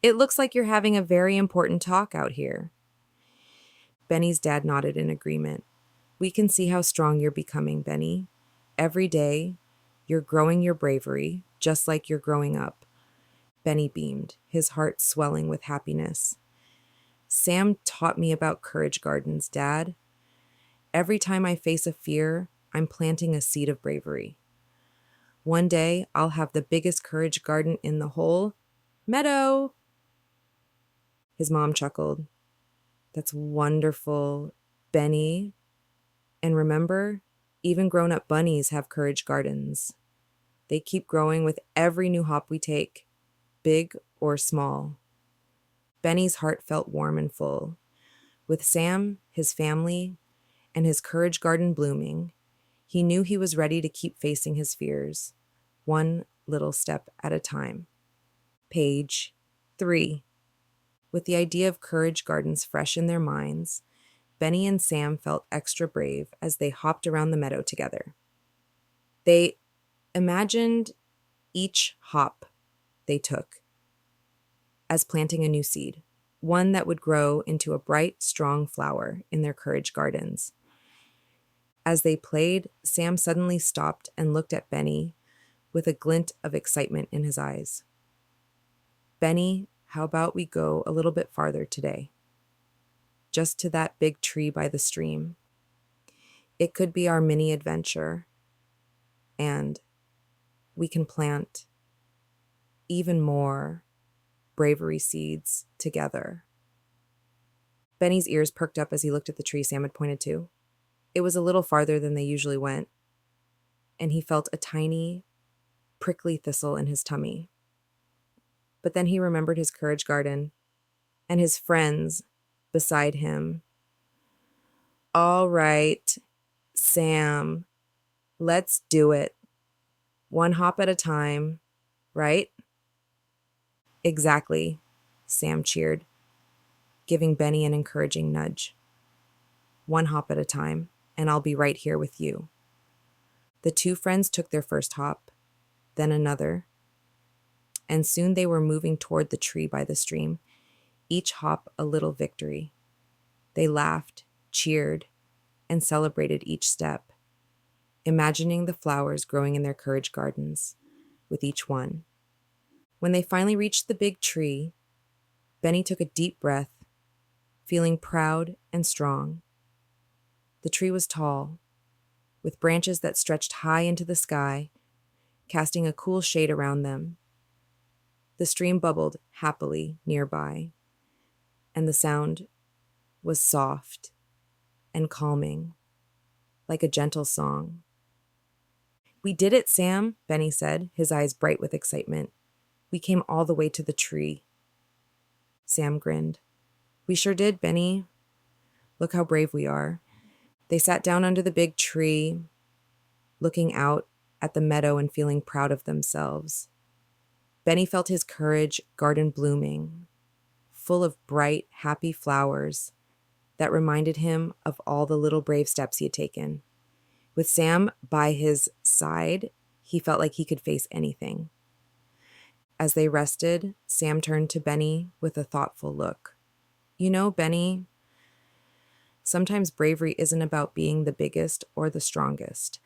It looks like you're having a very important talk out here. Benny's dad nodded in agreement. We can see how strong you're becoming, Benny. Every day, you're growing your bravery, just like you're growing up. Benny beamed, his heart swelling with happiness. Sam taught me about courage gardens, Dad. Every time I face a fear, I'm planting a seed of bravery. One day, I'll have the biggest courage garden in the whole meadow. His mom chuckled. That's wonderful, Benny. And remember, even grown-up bunnies have courage gardens. They keep growing with every new hop we take, big or small. Benny's heart felt warm and full. With Sam, his family, and his courage garden blooming, he knew he was ready to keep facing his fears, one little step at a time. Page 3. With the idea of courage gardens fresh in their minds, Benny and Sam felt extra brave as they hopped around the meadow together. They imagined each hop they took as planting a new seed, one that would grow into a bright, strong flower in their courage gardens. As they played, Sam suddenly stopped and looked at Benny with a glint of excitement in his eyes. Benny, how about we go a little bit farther today? Just to that big tree by the stream. It could be our mini adventure, and we can plant even more bravery seeds together. Benny's ears perked up as he looked at the tree Sam had pointed to. It was a little farther than they usually went, and he felt a tiny, prickly thistle in his tummy. But then he remembered his courage garden and his friends beside him. All right, Sam, let's do it. One hop at a time, right? Exactly, Sam cheered, giving Benny an encouraging nudge. One hop at a time, and I'll be right here with you. The two friends took their first hop, then another, and soon they were moving toward the tree by the stream, each hop a little victory. They laughed, cheered, and celebrated each step, imagining the flowers growing in their courage gardens with each one. When they finally reached the big tree, Benny took a deep breath, feeling proud and strong. The tree was tall, with branches that stretched high into the sky, casting a cool shade around them. The stream bubbled happily nearby, and the sound was soft and calming, like a gentle song. "We did it, Sam," Benny said, his eyes bright with excitement. "We came all the way to the tree." Sam grinned. "We sure did, Benny. Look how brave we are." They sat down under the big tree, looking out at the meadow and feeling proud of themselves. Benny felt his courage garden blooming, full of bright, happy flowers that reminded him of all the little brave steps he had taken. With Sam by his side, he felt like he could face anything. As they rested, Sam turned to Benny with a thoughtful look. "You know, Benny, sometimes bravery isn't about being the biggest or the strongest.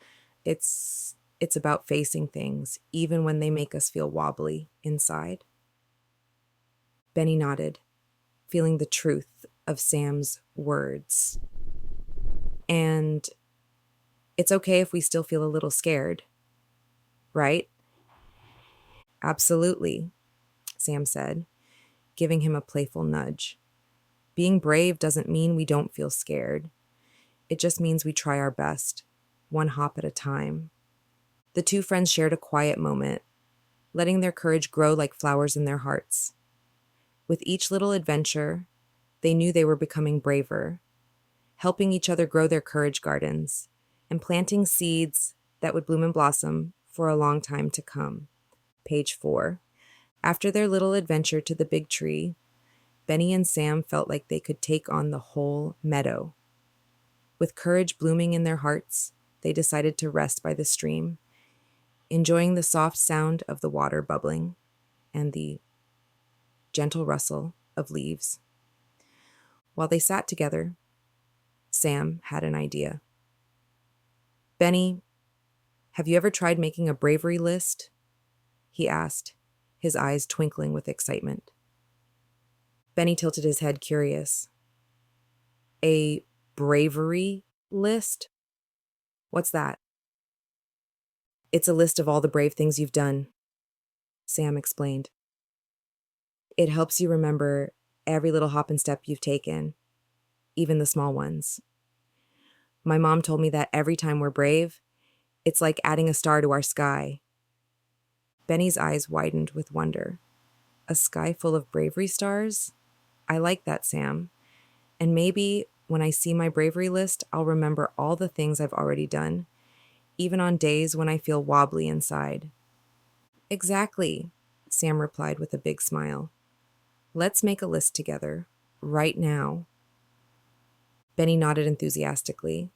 It's about facing things, even when they make us feel wobbly inside." Benny nodded, feeling the truth of Sam's words. "And it's okay if we still feel a little scared, right?" "Absolutely," Sam said, giving him a playful nudge. "Being brave doesn't mean we don't feel scared. It just means we try our best, one hop at a time." The two friends shared a quiet moment, letting their courage grow like flowers in their hearts. With each little adventure, they knew they were becoming braver, helping each other grow their courage gardens, and planting seeds that would bloom and blossom for a long time to come. Page 4. After their little adventure to the big tree, Benny and Sam felt like they could take on the whole meadow. With courage blooming in their hearts, they decided to rest by the stream, enjoying the soft sound of the water bubbling and the gentle rustle of leaves. While they sat together, Sam had an idea. "Benny, have you ever tried making a bravery list?" he asked, his eyes twinkling with excitement. Benny tilted his head, curious. "A bravery list? What's that?" "It's a list of all the brave things you've done," Sam explained. "It helps you remember every little hop and step you've taken, even the small ones. My mom told me that every time we're brave, it's like adding a star to our sky." Benny's eyes widened with wonder. "A sky full of bravery stars? I like that, Sam. And maybe when I see my bravery list, I'll remember all the things I've already done, even on days when I feel wobbly inside." "Exactly," Sam replied with a big smile. "Let's make a list together, right now." Benny nodded enthusiastically,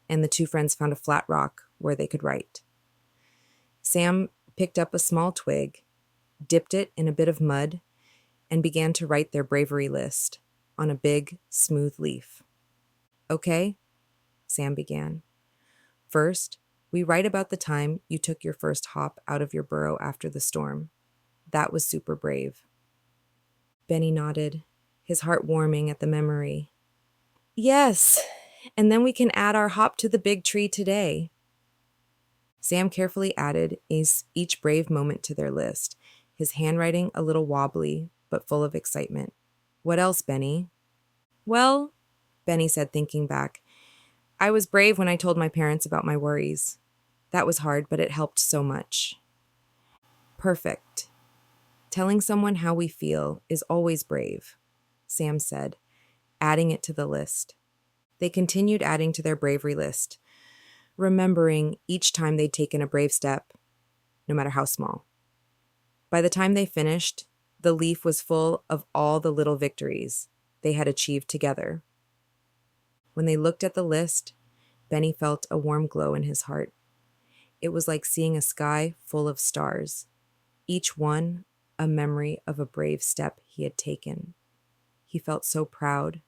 and the two friends found a flat rock where they could write. Sam picked up a small twig, dipped it in a bit of mud, and began to write their bravery list on a big, smooth leaf. "Okay," Sam began. "First, we write about the time you took your first hop out of your burrow after the storm. That was super brave." Benny nodded, his heart warming at the memory. "Yes, and then we can add our hop to the big tree today." Sam carefully added each brave moment to their list, his handwriting a little wobbly, but full of excitement. "What else, Benny?" "Well," Benny said, thinking back, "I was brave when I told my parents about my worries. That was hard, but it helped so much." "Perfect. Telling someone how we feel is always brave," Sam said, adding it to the list. They continued adding to their bravery list, remembering each time they'd taken a brave step, no matter how small. By the time they finished, the leaf was full of all the little victories they had achieved together. When they looked at the list, Benny felt a warm glow in his heart. It was like seeing a sky full of stars, each one a memory of a brave step he had taken. He felt so proud,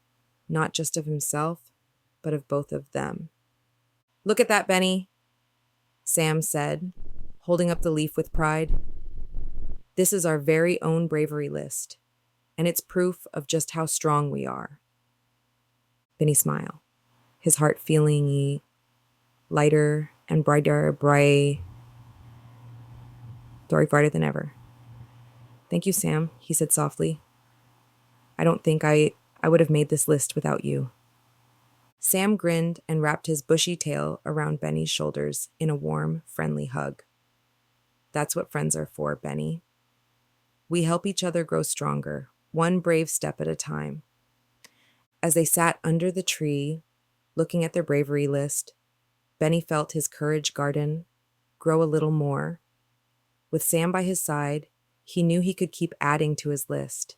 not just of himself, but of both of them. "Look at that, Benny," Sam said, holding up the leaf with pride. "This is our very own bravery list, and it's proof of just how strong we are." Benny smiled, his heart feeling lighter and brighter than ever. "Thank you, Sam," he said softly. "I don't think I would have made this list without you." Sam grinned and wrapped his bushy tail around Benny's shoulders in a warm, friendly hug. "That's what friends are for, Benny. We help each other grow stronger, one brave step at a time." As they sat under the tree, looking at their bravery list, Benny felt his courage garden grow a little more. With Sam by his side, he knew he could keep adding to his list,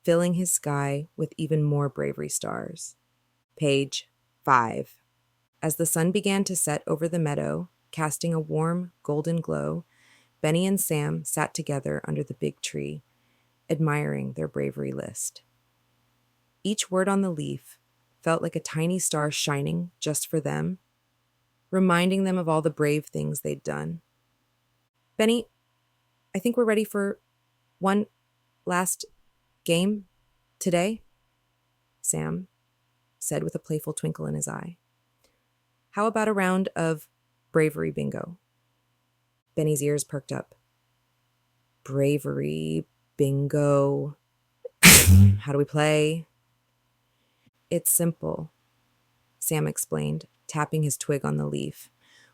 filling his sky with even more bravery stars. Page 5. As the sun began to set over the meadow, casting a warm, golden glow, Benny and Sam sat together under the big tree, admiring their bravery list. Each word on the leaf felt like a tiny star shining just for them, reminding them of all the brave things they'd done. "Benny, I think we're ready for one last game today," Sam said with a playful twinkle in his eye. "How about a round of bravery bingo?" Benny's ears perked up. "Bravery bingo. How do we play?" "It's simple," Sam explained, tapping his twig on the leaf.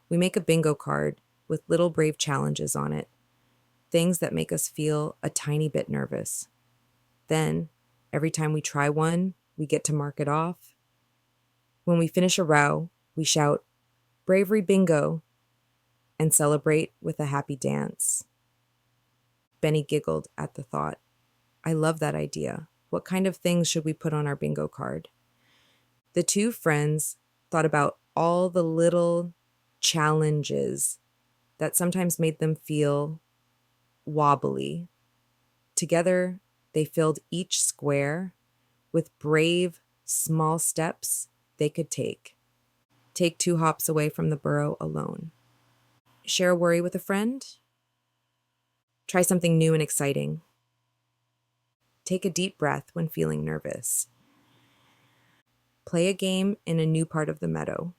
"We make a bingo card with little brave challenges on it, things that make us feel a tiny bit nervous. Then, every time we try one, we get to mark it off. When we finish a row, we shout, 'Bravery bingo,' and celebrate with a happy dance." Benny giggled at the thought. "I love that idea. What kind of things should we put on our bingo card?" The two friends thought about all the little challenges that sometimes made them feel wobbly. Together, they filled each square with brave, small steps they could take. Take 2 hops away from the burrow alone. Share a worry with a friend. Try something new and exciting. Take a deep breath when feeling nervous. Play a game in a new part of the meadow.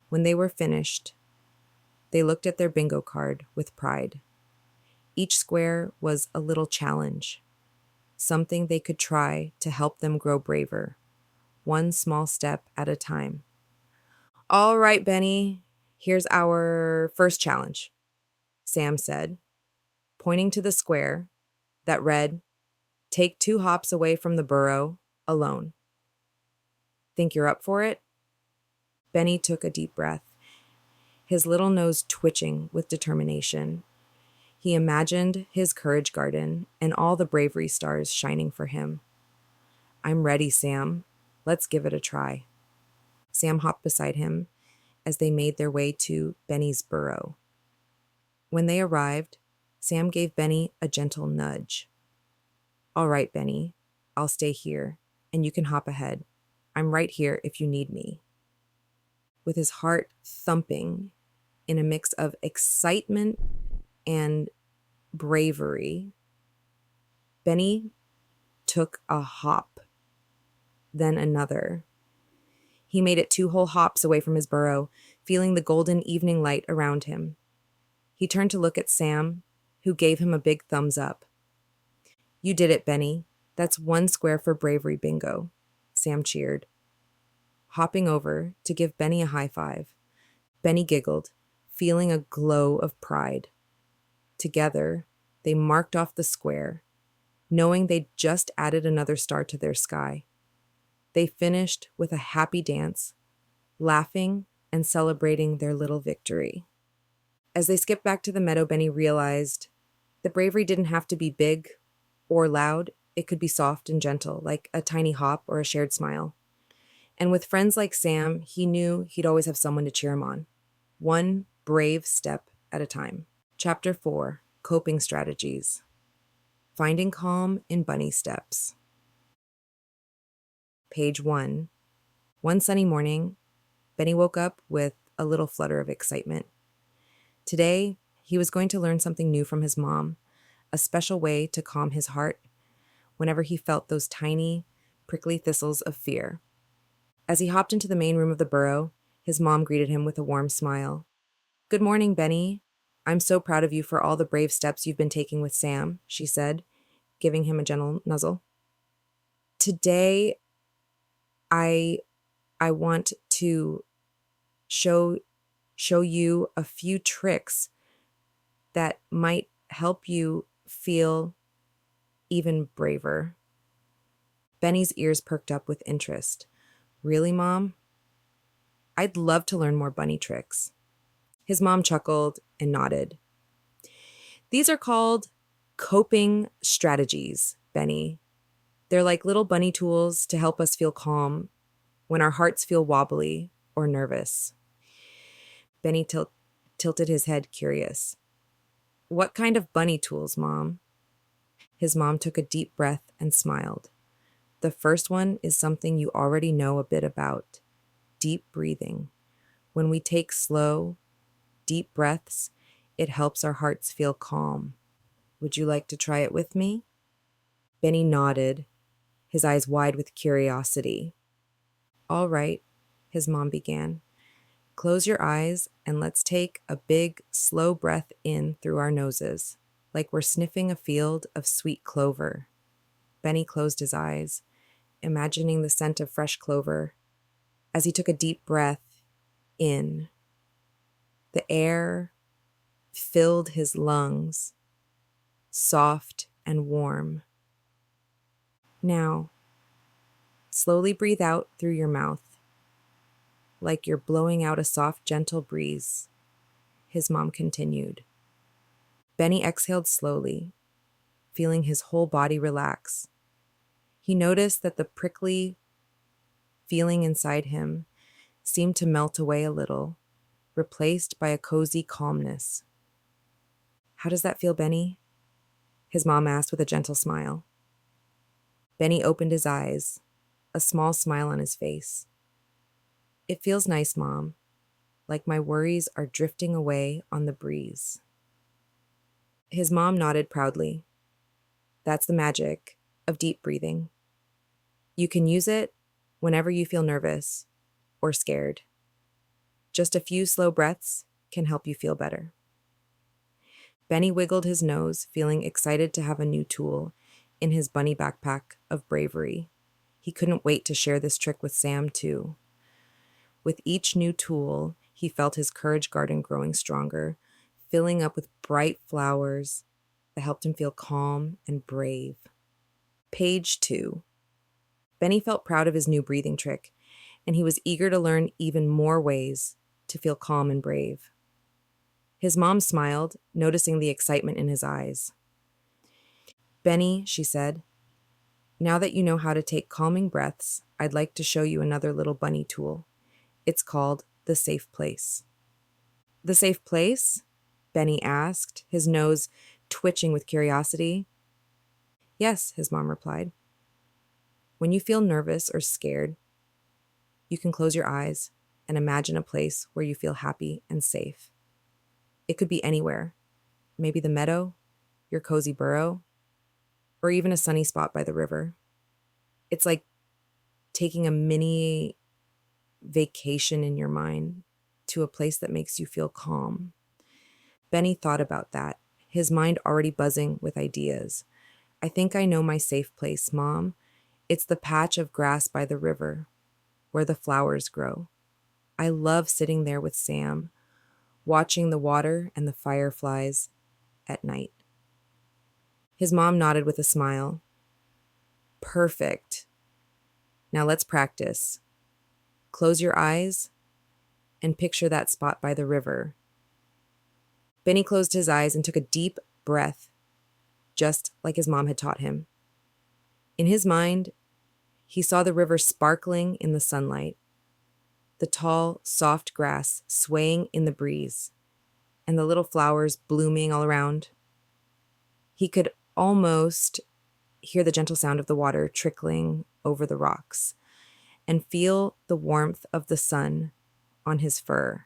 When they were finished, they looked at their bingo card with pride. Each square was a little challenge, something they could try to help them grow braver, one small step at a time. "All right, Benny, here's our first challenge," Sam said, pointing to the square that read, "Take 2 hops away from the burrow alone. Think you're up for it?" Benny took a deep breath, his little nose twitching with determination. He imagined his courage garden and all the bravery stars shining for him. "I'm ready, Sam. Let's give it a try." Sam hopped beside him as they made their way to Benny's burrow. When they arrived, Sam gave Benny a gentle nudge. "All right, Benny, I'll stay here, and you can hop ahead. I'm right here if you need me." With his heart thumping in a mix of excitement and bravery, Benny took a hop, then another. He made it 2 whole hops away from his burrow, feeling the golden evening light around him. He turned to look at Sam, who gave him a big thumbs up. "You did it, Benny. That's 1 square for bravery bingo," Sam cheered. Hopping over to give Benny a high five, Benny giggled, feeling a glow of pride. Together, they marked off the square, knowing they'd just added another star to their sky. They finished with a happy dance, laughing and celebrating their little victory. As they skipped back to the meadow, Benny realized that bravery didn't have to be big or loud. It could be soft and gentle, like a tiny hop or a shared smile. And with friends like Sam, he knew he'd always have someone to cheer him on, one brave step at a time. Chapter 4, Coping Strategies. Finding Calm in Bunny Steps. Page 1. One sunny morning, Benny woke up with a little flutter of excitement. Today, he was going to learn something new from his mom, a special way to calm his heart whenever he felt those tiny, prickly thistles of fear. As he hopped into the main room of the burrow, his mom greeted him with a warm smile. "Good morning, Benny. I'm so proud of you for all the brave steps you've been taking with Sam," she said, giving him a gentle nuzzle. "Today, I want to show you a few tricks that might help you feel even braver." Benny's ears perked up with interest. "Really, Mom? I'd love to learn more bunny tricks." His mom chuckled and nodded. "These are called coping strategies, Benny. They're like little bunny tools to help us feel calm when our hearts feel wobbly or nervous." Benny tilted his head, curious. "What kind of bunny tools, Mom?" His mom took a deep breath and smiled. "The first one is something you already know a bit about: deep breathing. When we take slow, deep breaths, it helps our hearts feel calm. Would you like to try it with me?" Benny nodded, his eyes wide with curiosity. "All right," his mom began. "Close your eyes and let's take a big, slow breath in through our noses, like we're sniffing a field of sweet clover." Benny closed his eyes, imagining the scent of fresh clover. As he took a deep breath in, the air filled his lungs, soft and warm. "Now, slowly breathe out through your mouth, like you're blowing out a soft, gentle breeze," his mom continued. Benny exhaled slowly, feeling his whole body relax. He noticed that the prickly feeling inside him seemed to melt away a little, replaced by a cozy calmness. "How does that feel, Benny?" his mom asked with a gentle smile. Benny opened his eyes, a small smile on his face. "It feels nice, Mom, like my worries are drifting away on the breeze." His mom nodded proudly. "That's the magic of deep breathing. You can use it whenever you feel nervous or scared. Just a few slow breaths can help you feel better." Benny wiggled his nose, feeling excited to have a new tool in his bunny backpack of bravery. He couldn't wait to share this trick with Sam, too. With each new tool, he felt his courage garden growing stronger, filling up with bright flowers that helped him feel calm and brave. Page 2. Benny felt proud of his new breathing trick, and he was eager to learn even more ways to feel calm and brave. His mom smiled, noticing the excitement in his eyes. "Benny," she said, "now that you know how to take calming breaths, I'd like to show you another little bunny tool. It's called the safe place." "The safe place?" Benny asked, his nose twitching with curiosity. "Yes," his mom replied. "When you feel nervous or scared, you can close your eyes and imagine a place where you feel happy and safe. It could be anywhere, maybe the meadow, your cozy burrow, or even a sunny spot by the river. It's like taking a mini vacation in your mind to a place that makes you feel calm." Benny thought about that, his mind already buzzing with ideas. "I think I know my safe place, Mom. It's the patch of grass by the river, where the flowers grow. I love sitting there with Sam, watching the water and the fireflies at night." His mom nodded with a smile. "Perfect. Now let's practice. Close your eyes and picture that spot by the river. Benny closed his eyes and took a deep breath, just like his mom had taught him. In his mind, he saw the river sparkling in the sunlight, the tall, soft grass swaying in the breeze, and the little flowers blooming all around. He could almost hear the gentle sound of the water trickling over the rocks and feel the warmth of the sun on his fur.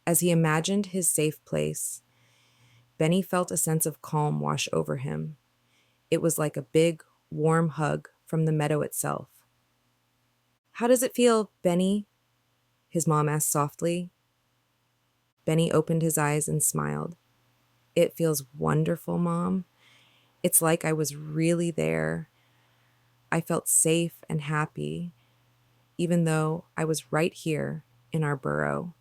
As he imagined his safe place, Benny felt a sense of calm wash over him. It was like a big, warm hug from the meadow itself. "How does it feel, Benny?" his mom asked softly. Benny opened his eyes and smiled. "It feels wonderful, Mom. It's like I was really there. I felt safe and happy, even though I was right here in our burrow."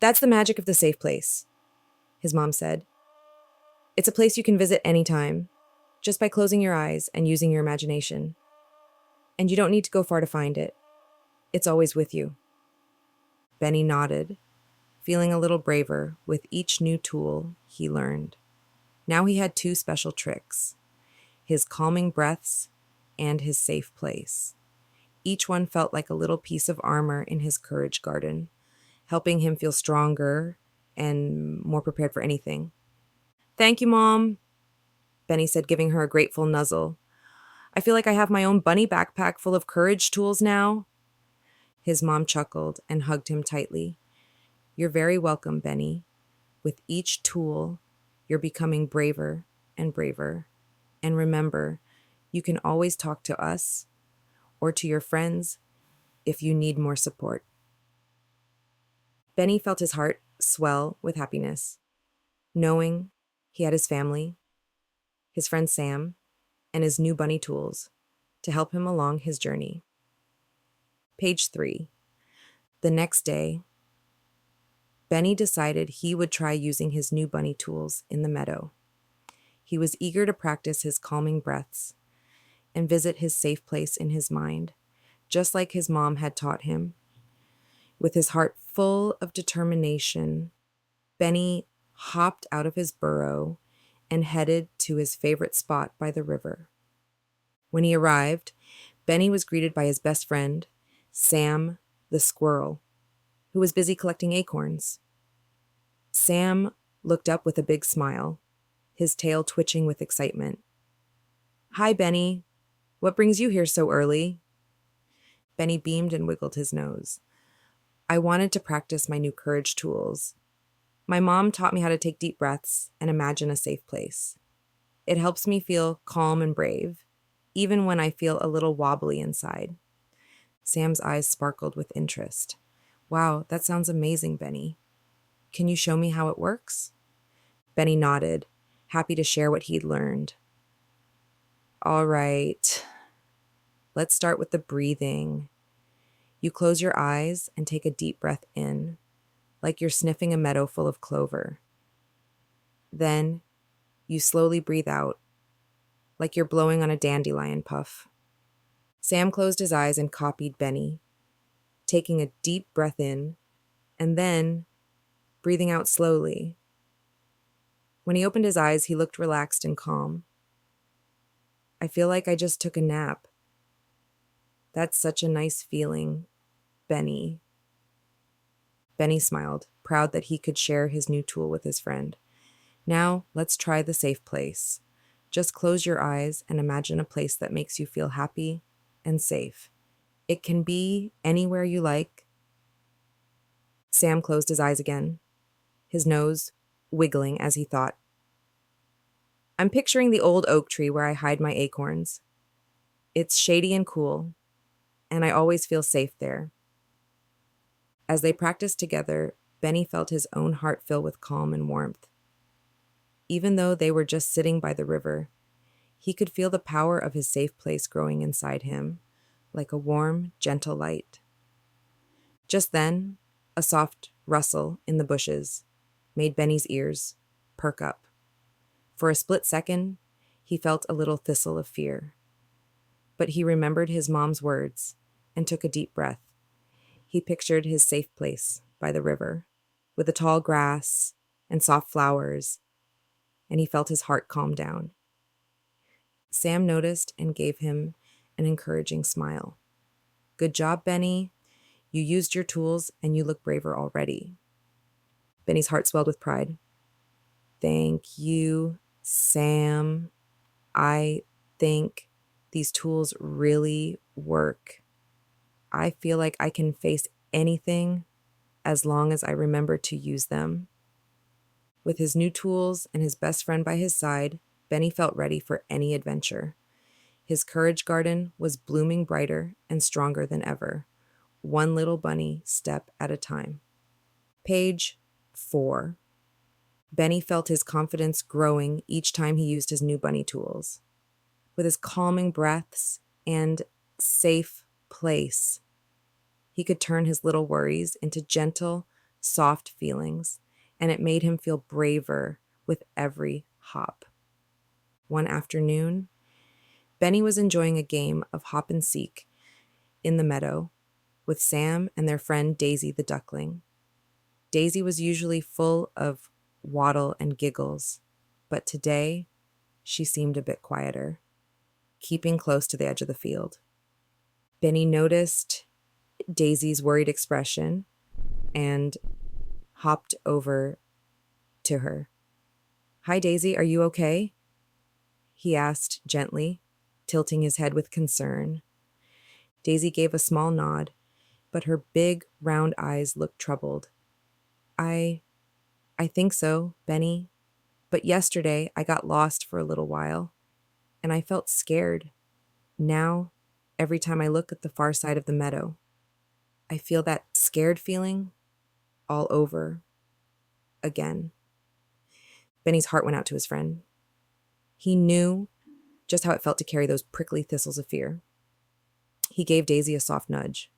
"That's the magic of the safe place," his mom said. "It's a place you can visit anytime, just by closing your eyes and using your imagination. And you don't need to go far to find it. It's always with you." Benny nodded, feeling a little braver with each new tool he learned. Now he had two special tricks: his calming breaths and his safe place. Each one felt like a little piece of armor in his courage garden, helping him feel stronger and more prepared for anything. "Thank you, Mom," Benny said, giving her a grateful nuzzle. "I feel like I have my own bunny backpack full of courage tools now." His mom chuckled and hugged him tightly. "You're very welcome, Benny. With each tool, you're becoming braver and braver. And remember, you can always talk to us or to your friends if you need more support." Benny felt his heart swell with happiness, knowing he had his family, his friend Sam, and his new bunny tools to help him along his journey. Page 3. The next day, Benny decided he would try using his new bunny tools in the meadow. He was eager to practice his calming breaths and visit his safe place in his mind, just like his mom had taught him. With his heart full of determination, Benny hopped out of his burrow and headed to his favorite spot by the river. When he arrived, Benny was greeted by his best friend, Sam the squirrel, who was busy collecting acorns. Sam looked up with a big smile, his tail twitching with excitement. "Hi, Benny. What brings you here so early?" Benny beamed and wiggled his nose. "I wanted to practice my new courage tools. My mom taught me how to take deep breaths and imagine a safe place. It helps me feel calm and brave, even when I feel a little wobbly inside." Sam's eyes sparkled with interest. "Wow, that sounds amazing, Benny. Can you show me how it works?" Benny nodded, happy to share what he'd learned. "All right, let's start with the breathing. You close your eyes and take a deep breath in, like you're sniffing a meadow full of clover. Then you slowly breathe out, like you're blowing on a dandelion puff." Sam closed his eyes and copied Benny, taking a deep breath in and then breathing out slowly. When he opened his eyes, he looked relaxed and calm. "I feel like I just took a nap. That's such a nice feeling, Benny." Benny smiled, proud that he could share his new tool with his friend. "Now, let's try the safe place. Just close your eyes and imagine a place that makes you feel happy and safe. It can be anywhere you like." Sam closed his eyes again, his nose wiggling as he thought. "I'm picturing the old oak tree where I hide my acorns. It's shady and cool, and I always feel safe there." As they practiced together, Benny felt his own heart fill with calm and warmth. Even though they were just sitting by the river, he could feel the power of his safe place growing inside him, like a warm, gentle light. Just then, a soft rustle in the bushes made Benny's ears perk up. For a split second, he felt a little thistle of fear. But he remembered his mom's words and took a deep breath. He pictured his safe place by the river, with the tall grass and soft flowers, and he felt his heart calm down. Sam noticed and gave him an encouraging smile. "Good job, Benny. You used your tools and you look braver already." Benny's heart swelled with pride. "Thank you, Sam. I think these tools really work. I feel like I can face anything as long as I remember to use them." With his new tools and his best friend by his side, Benny felt ready for any adventure. His courage garden was blooming brighter and stronger than ever, one little bunny step at a time. Page 4. Benny felt his confidence growing each time he used his new bunny tools. With his calming breaths and safe place, he could turn his little worries into gentle, soft feelings, and it made him feel braver with every hop. One afternoon, Benny was enjoying a game of hop and seek in the meadow with Sam and their friend Daisy the duckling. Daisy was usually full of waddle and giggles, but today she seemed a bit quieter, keeping close to the edge of the field. Benny noticed Daisy's worried expression and hopped over to her. "Hi, Daisy, are you okay?" he asked gently, tilting his head with concern. Daisy gave a small nod, but her big, round eyes looked troubled. I think so, Benny, but yesterday I got lost for a little while, and I felt scared. Now, every time I look at the far side of the meadow, I feel that scared feeling all over again." Benny's heart went out to his friend. He knew just how it felt to carry those prickly thistles of fear. He gave Daisy a soft nudge.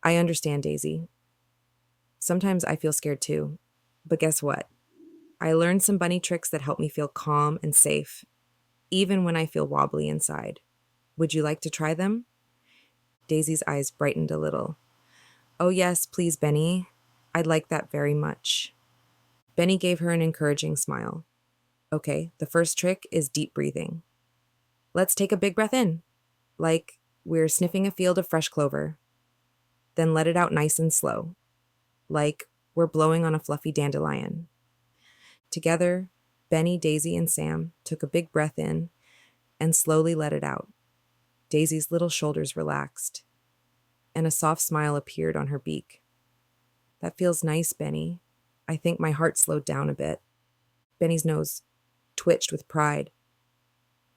"I understand, Daisy. Sometimes I feel scared too, but guess what? I learned some bunny tricks that help me feel calm and safe, even when I feel wobbly inside. Would you like to try them?" Daisy's eyes brightened a little. "Oh yes, please, Benny. I'd like that very much." Benny gave her an encouraging smile. "Okay, the first trick is deep breathing. Let's take a big breath in, like we're sniffing a field of fresh clover. Then let it out nice and slow, like we're blowing on a fluffy dandelion." Together, Benny, Daisy, and Sam took a big breath in and slowly let it out. Daisy's little shoulders relaxed, and a soft smile appeared on her beak. "That feels nice, Benny. I think my heart slowed down a bit." Benny's nose twitched with pride.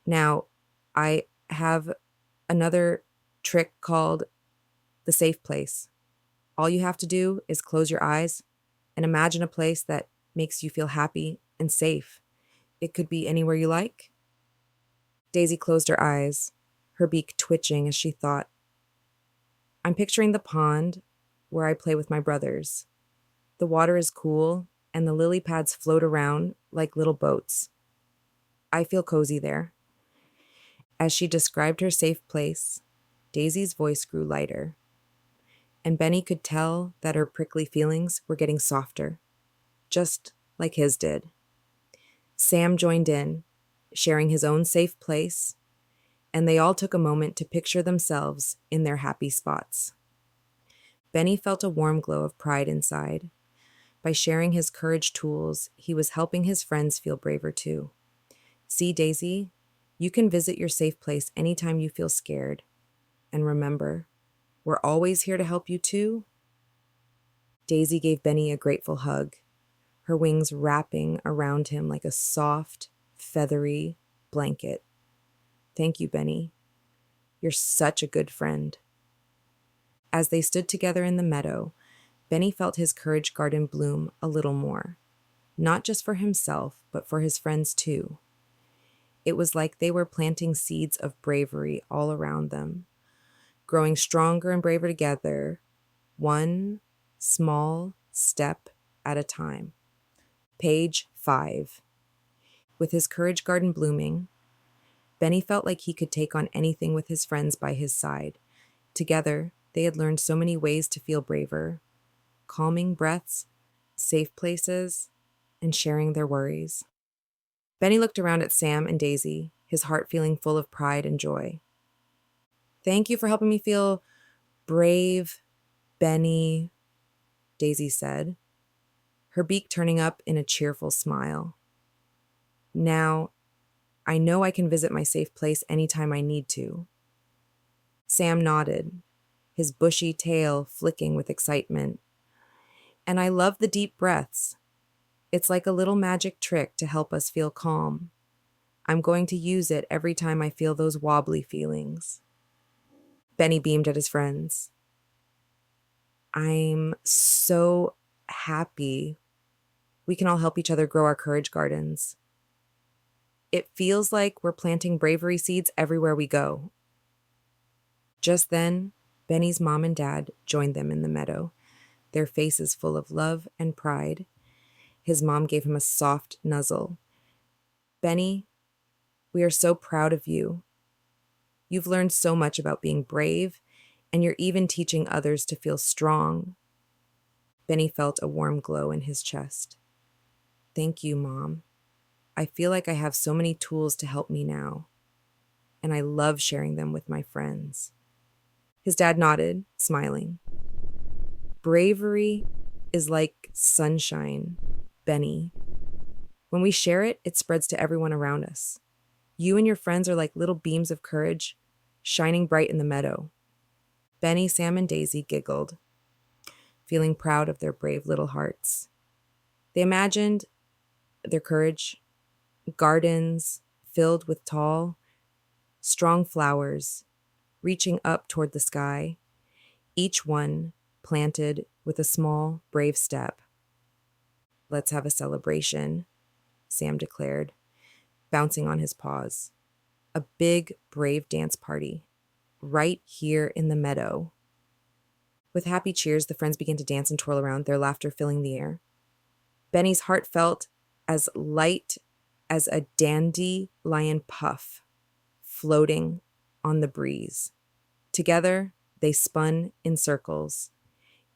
"Now, I have another trick called the safe place. All you have to do is close your eyes and imagine a place that makes you feel happy and safe. It could be anywhere you like." Daisy closed her eyes, her beak twitching as she thought, "I'm picturing the pond where I play with my brothers. The water is cool, and the lily pads float around like little boats. I feel cozy there." As she described her safe place, Daisy's voice grew lighter, and Benny could tell that her prickly feelings were getting softer, just like his did. Sam joined in, sharing his own safe place, and they all took a moment to picture themselves in their happy spots. Benny felt a warm glow of pride inside. By sharing his courage tools, he was helping his friends feel braver too. "See, Daisy, you can visit your safe place anytime you feel scared. And remember, we're always here to help you too." Daisy gave Benny a grateful hug, her wings wrapping around him like a soft, feathery blanket. "Thank you, Benny. You're such a good friend." As they stood together in the meadow, Benny felt his courage garden bloom a little more, not just for himself, but for his friends too. It was like they were planting seeds of bravery all around them, growing stronger and braver together, one small step at a time. Page 5. With his courage garden blooming, Benny felt like he could take on anything with his friends by his side. Together, They had learned so many ways to feel braver: calming breaths, safe places, and sharing their worries. Benny looked around at Sam and Daisy, his heart feeling full of pride and joy. "Thank you for helping me feel brave, Benny," Daisy said, her beak turning up in a cheerful smile. "Now, I know I can visit my safe place anytime I need to." Sam nodded, his bushy tail flicking with excitement. "And I love the deep breaths. It's like a little magic trick to help us feel calm. I'm going to use it every time I feel those wobbly feelings." Benny beamed at his friends. "I'm so happy we can all help each other grow our courage gardens. It feels like we're planting bravery seeds everywhere we go." Just then, Benny's mom and dad joined them in the meadow, their faces full of love and pride. His mom gave him a soft nuzzle. "Benny, we are so proud of you. You've learned so much about being brave, and you're even teaching others to feel strong." Benny felt a warm glow in his chest. "Thank you, Mom. I feel like I have so many tools to help me now, and I love sharing them with my friends." His dad nodded, smiling. "Bravery is like sunshine, Benny. When we share it, it spreads to everyone around us. You and your friends are like little beams of courage, shining bright in the meadow." Benny, Sam, and Daisy giggled, feeling proud of their brave little hearts. They imagined their courage gardens filled with tall, strong flowers reaching up toward the sky, each one planted with a small, brave step. "Let's have a celebration," Sam declared, bouncing on his paws. "A big, brave dance party, right here in the meadow." With happy cheers, the friends began to dance and twirl around, their laughter filling the air. Benny's heart felt as light as a dandelion puff floating on the breeze. Together, they spun in circles,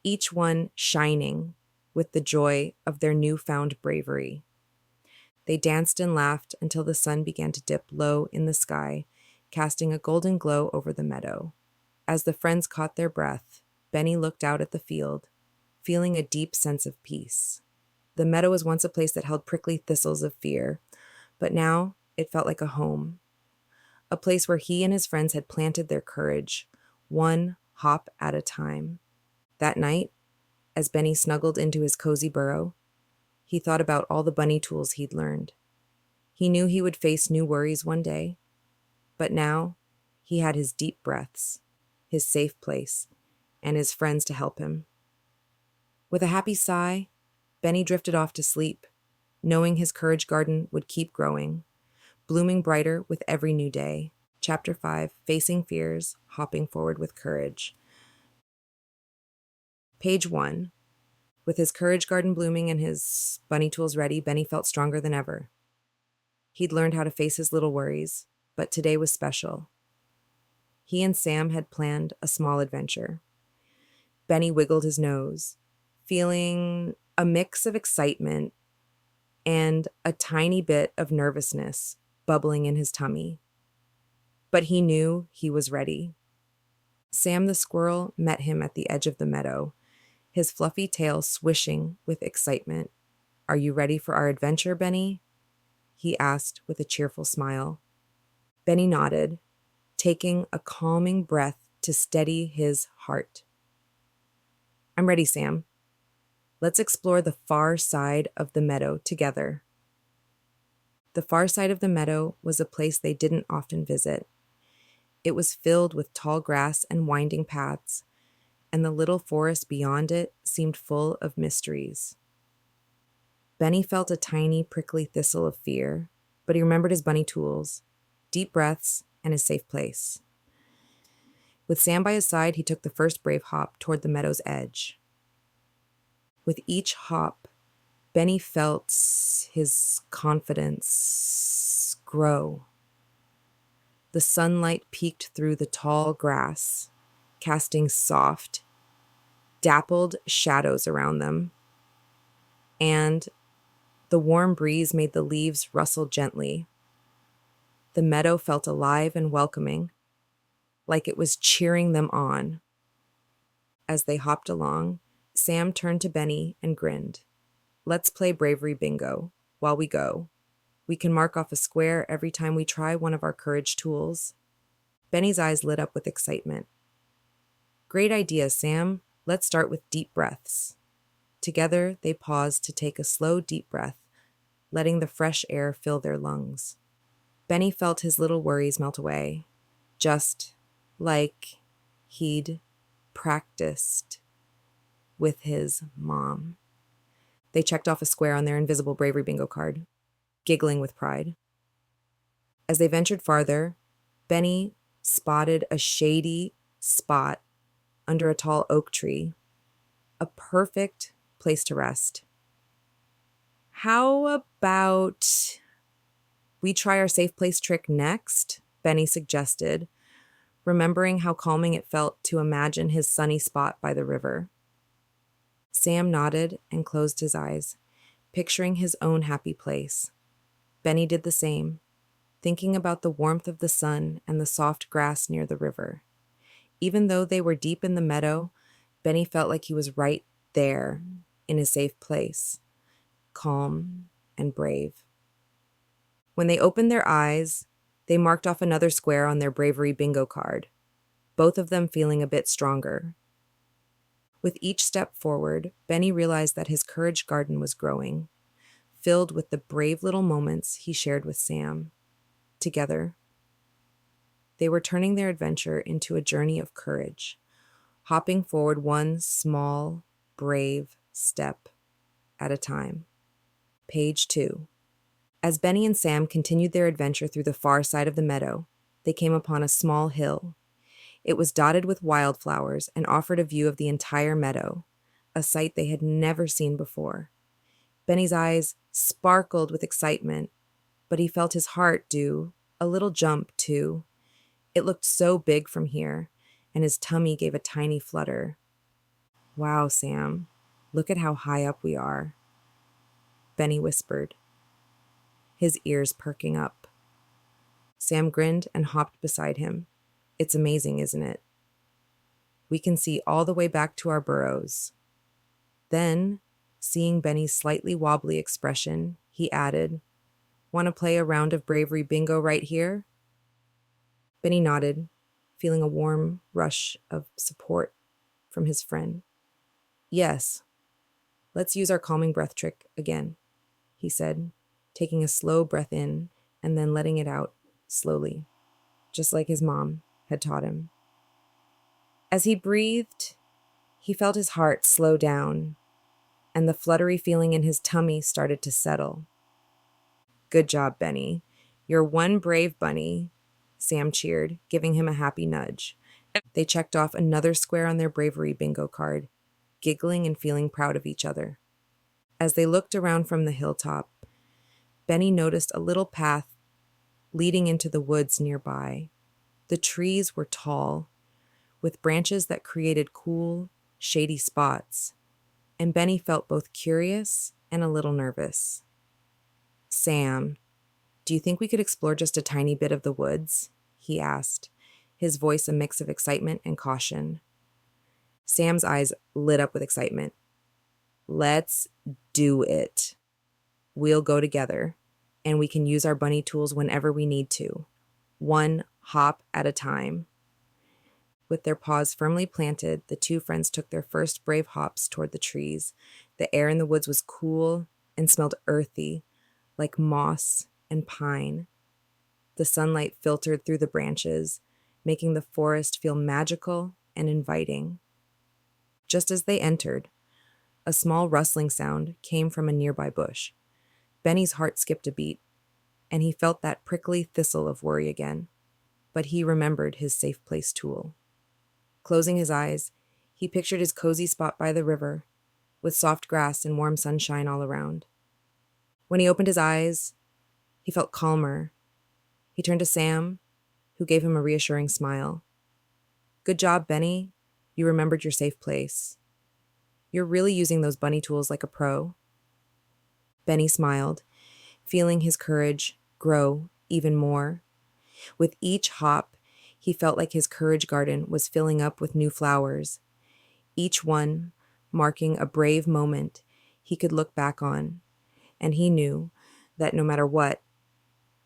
each one shining with the joy of their newfound bravery. They danced and laughed until the sun began to dip low in the sky, casting a golden glow over the meadow. As the friends caught their breath, Benny looked out at the field, feeling a deep sense of peace. The meadow was once a place that held prickly thistles of fear, but now it felt like a home, a place where he and his friends had planted their courage, one hop at a time. That night, as Benny snuggled into his cozy burrow, he thought about all the bunny tools he'd learned. He knew he would face new worries one day, but now he had his deep breaths, his safe place, and his friends to help him. With a happy sigh, Benny drifted off to sleep, knowing his courage garden would keep growing, blooming brighter with every new day. Chapter 5, Facing Fears, Hopping Forward with Courage. Page 1. With his courage garden blooming and his bunny tools ready, Benny felt stronger than ever. He'd learned how to face his little worries, but today was special. He and Sam had planned a small adventure. Benny wiggled his nose, feeling a mix of excitement and a tiny bit of nervousness bubbling in his tummy. But he knew he was ready. Sam the squirrel met him at the edge of the meadow, his fluffy tail swishing with excitement. "Are you ready for our adventure, Benny?" he asked with a cheerful smile. Benny nodded, taking a calming breath to steady his heart. "I'm ready, Sam. Let's explore the far side of the meadow together." The far side of the meadow was a place they didn't often visit. It was filled with tall grass and winding paths, and the little forest beyond it seemed full of mysteries. Benny felt a tiny, prickly thistle of fear, but he remembered his bunny tools, deep breaths, and his safe place. With Sam by his side, he took the first brave hop toward the meadow's edge. With each hop, Benny felt his confidence grow. The sunlight peeked through the tall grass, casting soft, dappled shadows around them, and the warm breeze made the leaves rustle gently. The meadow felt alive and welcoming, like it was cheering them on. As they hopped along, Sam turned to Benny and grinned. "Let's play Bravery Bingo while we go. We can mark off a square every time we try one of our courage tools." Benny's eyes lit up with excitement. "Great idea, Sam. Let's start with deep breaths." Together, they paused to take a slow, deep breath, letting the fresh air fill their lungs. Benny felt his little worries melt away, just like he'd practiced with his mom. They checked off a square on their invisible Bravery Bingo card, giggling with pride. As they ventured farther, Benny spotted a shady spot under a tall oak tree, a perfect place to rest. "How about we try our safe place trick next?" Benny suggested, remembering how calming it felt to imagine his sunny spot by the river. Sam nodded and closed his eyes, picturing his own happy place. Benny did the same, thinking about the warmth of the sun and the soft grass near the river. Even though they were deep in the meadow, Benny felt like he was right there in his safe place, calm and brave. When they opened their eyes, they marked off another square on their Bravery Bingo card, both of them feeling a bit stronger. With each step forward, Benny realized that his courage garden was growing, filled with the brave little moments he shared with Sam. Together, they were turning their adventure into a journey of courage, hopping forward one small, brave step at a time. Page 2. As Benny and Sam continued their adventure through the far side of the meadow, they came upon a small hill. It was dotted with wildflowers and offered a view of the entire meadow, a sight they had never seen before. Benny's eyes sparkled with excitement, but he felt his heart do a little jump, too. It looked so big from here, and his tummy gave a tiny flutter. "Wow, Sam, look at how high up we are," Benny whispered, his ears perking up. Sam grinned and hopped beside him. "It's amazing, isn't it? We can see all the way back to our burrows." Then, seeing Benny's slightly wobbly expression, he added, "Want to play a round of Bravery Bingo right here?" Benny nodded, feeling a warm rush of support from his friend. "Yes, let's use our calming breath trick again," he said, taking a slow breath in and then letting it out slowly, just like his mom had taught him. As he breathed, he felt his heart slow down, and the fluttery feeling in his tummy started to settle. "Good job, Benny. You're one brave bunny," Sam cheered, giving him a happy nudge. They checked off another square on their Bravery Bingo card, giggling and feeling proud of each other. As they looked around from the hilltop, Benny noticed a little path leading into the woods nearby. The trees were tall, with branches that created cool, shady spots, and Benny felt both curious and a little nervous. "Sam, do you think we could explore just a tiny bit of the woods?" he asked, his voice a mix of excitement and caution. Sam's eyes lit up with excitement. "Let's do it. We'll go together, and we can use our bunny tools whenever we need to, one hop at a time." With their paws firmly planted, the two friends took their first brave hops toward the trees. The air in the woods was cool and smelled earthy, like moss and pine. The sunlight filtered through the branches, making the forest feel magical and inviting. Just as they entered, a small rustling sound came from a nearby bush. Benny's heart skipped a beat, and he felt that prickly thistle of worry again, but he remembered his safe place tool. Closing his eyes, he pictured his cozy spot by the river, with soft grass and warm sunshine all around. When he opened his eyes, he felt calmer. He turned to Sam, who gave him a reassuring smile. "Good job, Benny. You remembered your safe place. You're really using those bunny tools like a pro. Benny smiled, feeling his courage grow even more. With each hop, he felt like his courage garden was filling up with new flowers, each one marking a brave moment he could look back on, and he knew that no matter what,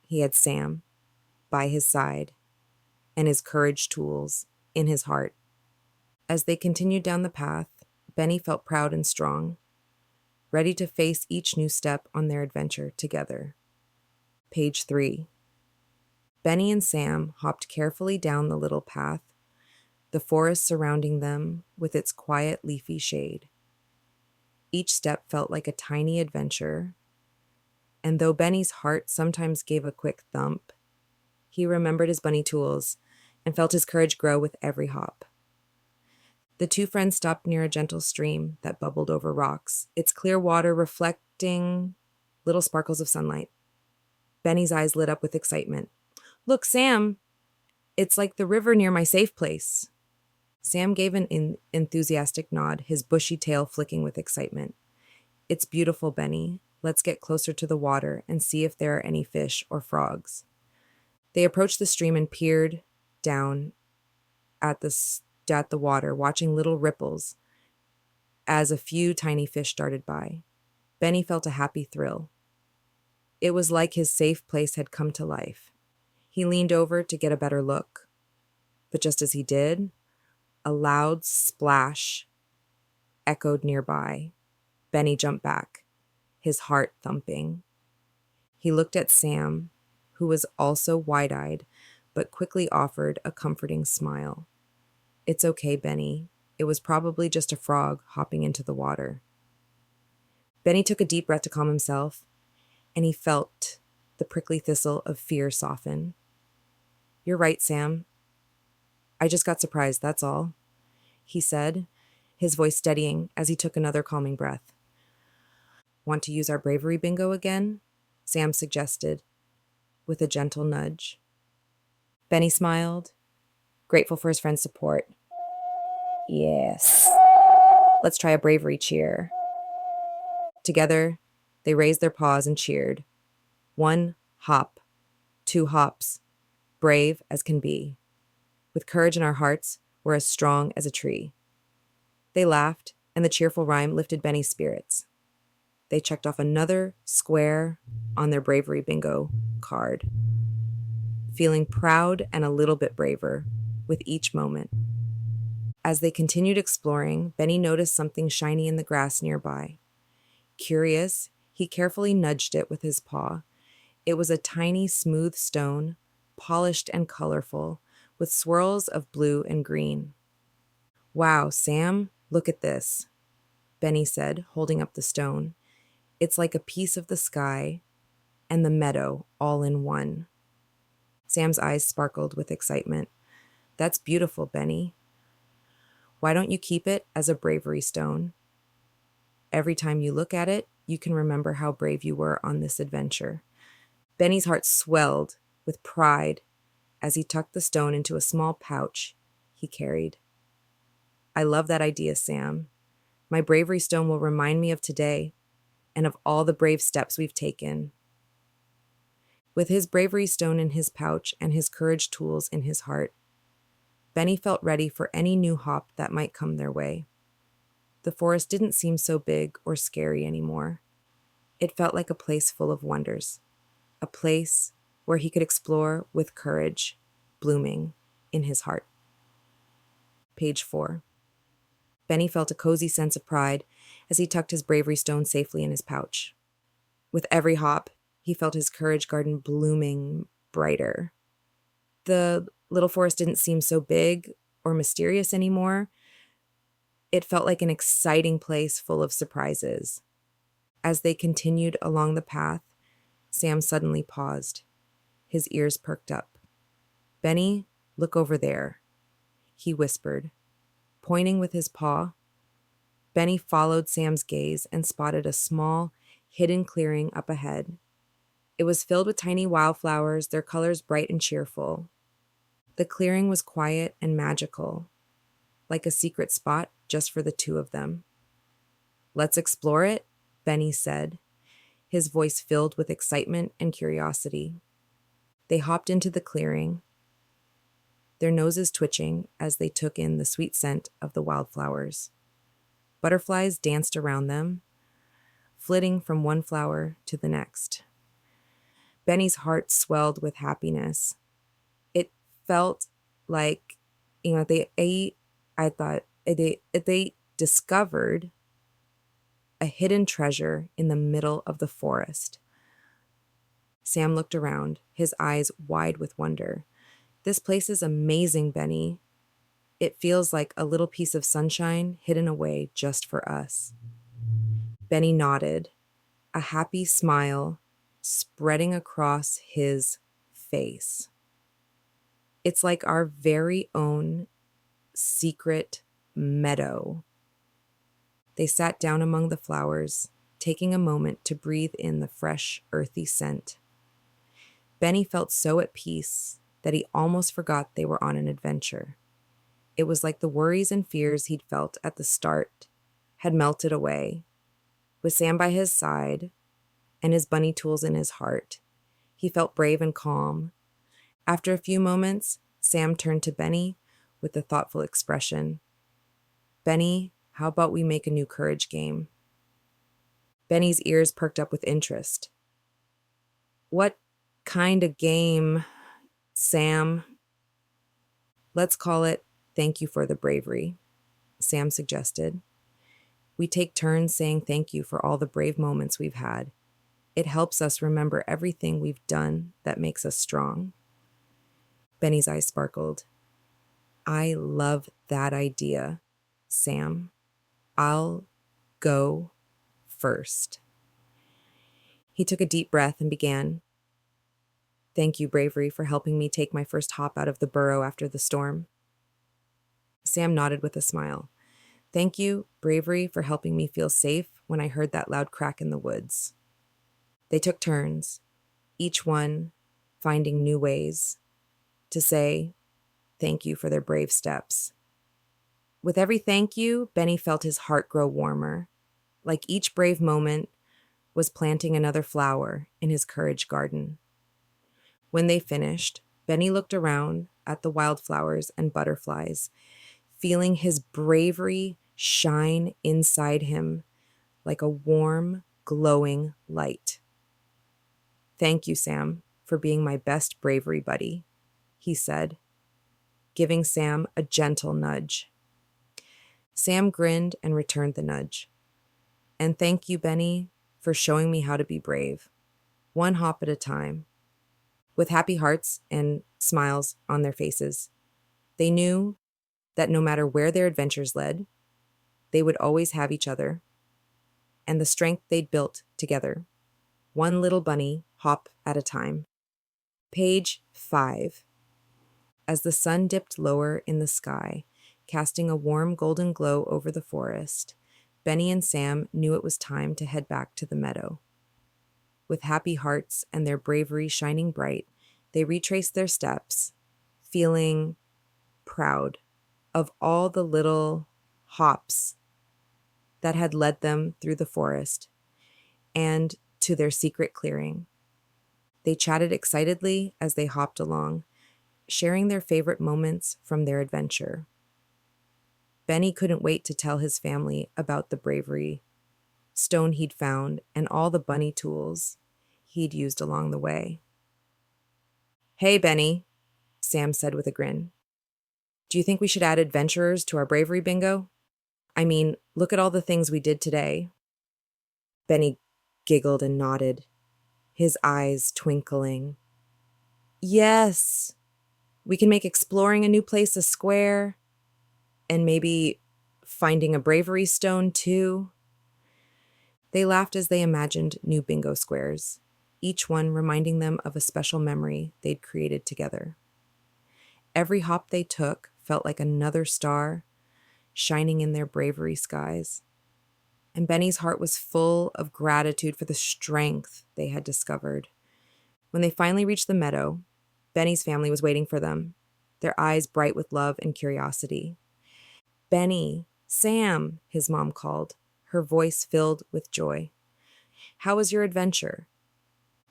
he had Sam by his side and his courage tools in his heart. As they continued down the path, Benny felt proud and strong, ready to face each new step on their adventure together. Page 3. Benny and Sam hopped carefully down the little path, the forest surrounding them with its quiet leafy shade. Each step felt like a tiny adventure, and though Benny's heart sometimes gave a quick thump, he remembered his bunny tools and felt his courage grow with every hop. The two friends stopped near a gentle stream that bubbled over rocks, its clear water reflecting little sparkles of sunlight. Benny's eyes lit up with excitement. "Look, Sam! It's like the river near my safe place." Sam gave an enthusiastic nod, his bushy tail flicking with excitement. "It's beautiful, Benny. Let's get closer to the water and see if there are any fish or frogs." They approached the stream and peered down at the water, watching little ripples as a few tiny fish darted by. Benny felt a happy thrill. It was like his safe place had come to life. He leaned over to get a better look, but just as he did, a loud splash echoed nearby. Benny jumped back, his heart thumping. He looked at Sam, who was also wide-eyed, but quickly offered a comforting smile. "It's okay, Benny. It was probably just a frog hopping into the water." Benny took a deep breath to calm himself, and he felt the prickly thistle of fear soften. "You're right, Sam. I just got surprised, that's all," he said, his voice steadying as he took another calming breath. "Want to use our bravery bingo again?" Sam suggested, with a gentle nudge. Benny smiled, grateful for his friend's support. "Yes. Let's try a bravery cheer." Together, they raised their paws and cheered. 1 hop, 2 hops, brave as can be. With courage in our hearts, we're as strong as a tree. They laughed, and the cheerful rhyme lifted Benny's spirits. They checked off another square on their bravery bingo card, feeling proud and a little bit braver with each moment. As they continued exploring, Benny noticed something shiny in the grass nearby. Curious, he carefully nudged it with his paw. It was a tiny, smooth stone, polished and colorful, with swirls of blue and green. "Wow, Sam, look at this," Benny said, holding up the stone. "It's like a piece of the sky and the meadow all in one." Sam's eyes sparkled with excitement. "That's beautiful, Benny. Why don't you keep it as a bravery stone? Every time you look at it, you can remember how brave you were on this adventure." Benny's heart swelled with pride as he tucked the stone into a small pouch he carried. "I love that idea, Sam. My bravery stone will remind me of today and of all the brave steps we've taken." With his bravery stone in his pouch and his courage tools in his heart, Benny felt ready for any new hop that might come their way. The forest didn't seem so big or scary anymore. It felt like a place full of wonders, a place where he could explore with courage blooming in his heart. Page 4. Benny felt a cozy sense of pride as he tucked his bravery stone safely in his pouch. With every hop, he felt his courage garden blooming brighter. The little forest didn't seem so big or mysterious anymore. It felt like an exciting place full of surprises. As they continued along the path, Sam suddenly paused. His ears perked up. "Benny, look over there," he whispered, pointing with his paw. Benny followed Sam's gaze and spotted a small, hidden clearing up ahead. It was filled with tiny wildflowers, their colors bright and cheerful. The clearing was quiet and magical. like a secret spot just for the two of them. "Let's explore it," Benny said, his voice filled with excitement and curiosity. They hopped into the clearing, their noses twitching as they took in the sweet scent of the wildflowers. Butterflies danced around them, flitting from one flower to the next. Benny's heart swelled with happiness. It felt like, I thought they discovered a hidden treasure in the middle of the forest. Sam looked around, his eyes wide with wonder. "This place is amazing, Benny. It feels like a little piece of sunshine hidden away just for us." Benny nodded, a happy smile spreading across his face. "It's like our very own secret meadow." They sat down among the flowers, taking a moment to breathe in the fresh, earthy scent. Benny felt so at peace that he almost forgot they were on an adventure. It was like the worries and fears he'd felt at the start had melted away. With Sam by his side and his bunny tools in his heart, he felt brave and calm. After a few moments, Sam turned to Benny with a thoughtful expression. "Benny, how about we make a new courage game?" Benny's ears perked up with interest. "What kind of game, Sam?" "Let's call it Thank You for the Bravery," Sam suggested. "We take turns saying thank you for all the brave moments we've had. It helps us remember everything we've done that makes us strong." Benny's eyes sparkled. "I love that idea, Sam. I'll go first." He took a deep breath and began. "Thank you, Bravery, for helping me take my first hop out of the burrow after the storm." Sam nodded with a smile. "Thank you, Bravery, for helping me feel safe when I heard that loud crack in the woods." They took turns, each one finding new ways to say thank you for their brave steps. With every thank you, Benny felt his heart grow warmer, like each brave moment was planting another flower in his courage garden. When they finished, Benny looked around at the wildflowers and butterflies, feeling his bravery shine inside him like a warm, glowing light. "Thank you, Sam, for being my best bravery buddy," he said, giving Sam a gentle nudge. Sam grinned and returned the nudge. "And thank you, Benny, for showing me how to be brave, one hop at a time." With happy hearts and smiles on their faces, they knew that no matter where their adventures led, they would always have each other and the strength they'd built together, one little bunny hop at a time. Page 5. As the sun dipped lower in the sky, casting a warm golden glow over the forest, Benny and Sam knew it was time to head back to the meadow. With happy hearts and their bravery shining bright, they retraced their steps, feeling proud of all the little hops that had led them through the forest and to their secret clearing. They chatted excitedly as they hopped along, sharing their favorite moments from their adventure. Benny couldn't wait to tell his family about the bravery stone he'd found and all the bunny tools he'd used along the way. "Hey, Benny," Sam said with a grin. "Do you think we should add adventurers to our bravery bingo? I mean, look at all the things we did today." Benny giggled and nodded, his eyes twinkling. "Yes, we can make exploring a new place a square, and maybe finding a bravery stone too." They laughed as they imagined new bingo squares, each one reminding them of a special memory they'd created together. Every hop they took felt like another star shining in their bravery skies. And Benny's heart was full of gratitude for the strength they had discovered. When they finally reached the meadow, Benny's family was waiting for them, their eyes bright with love and curiosity. "Benny, Sam," his mom called, her voice filled with joy. "How was your adventure?"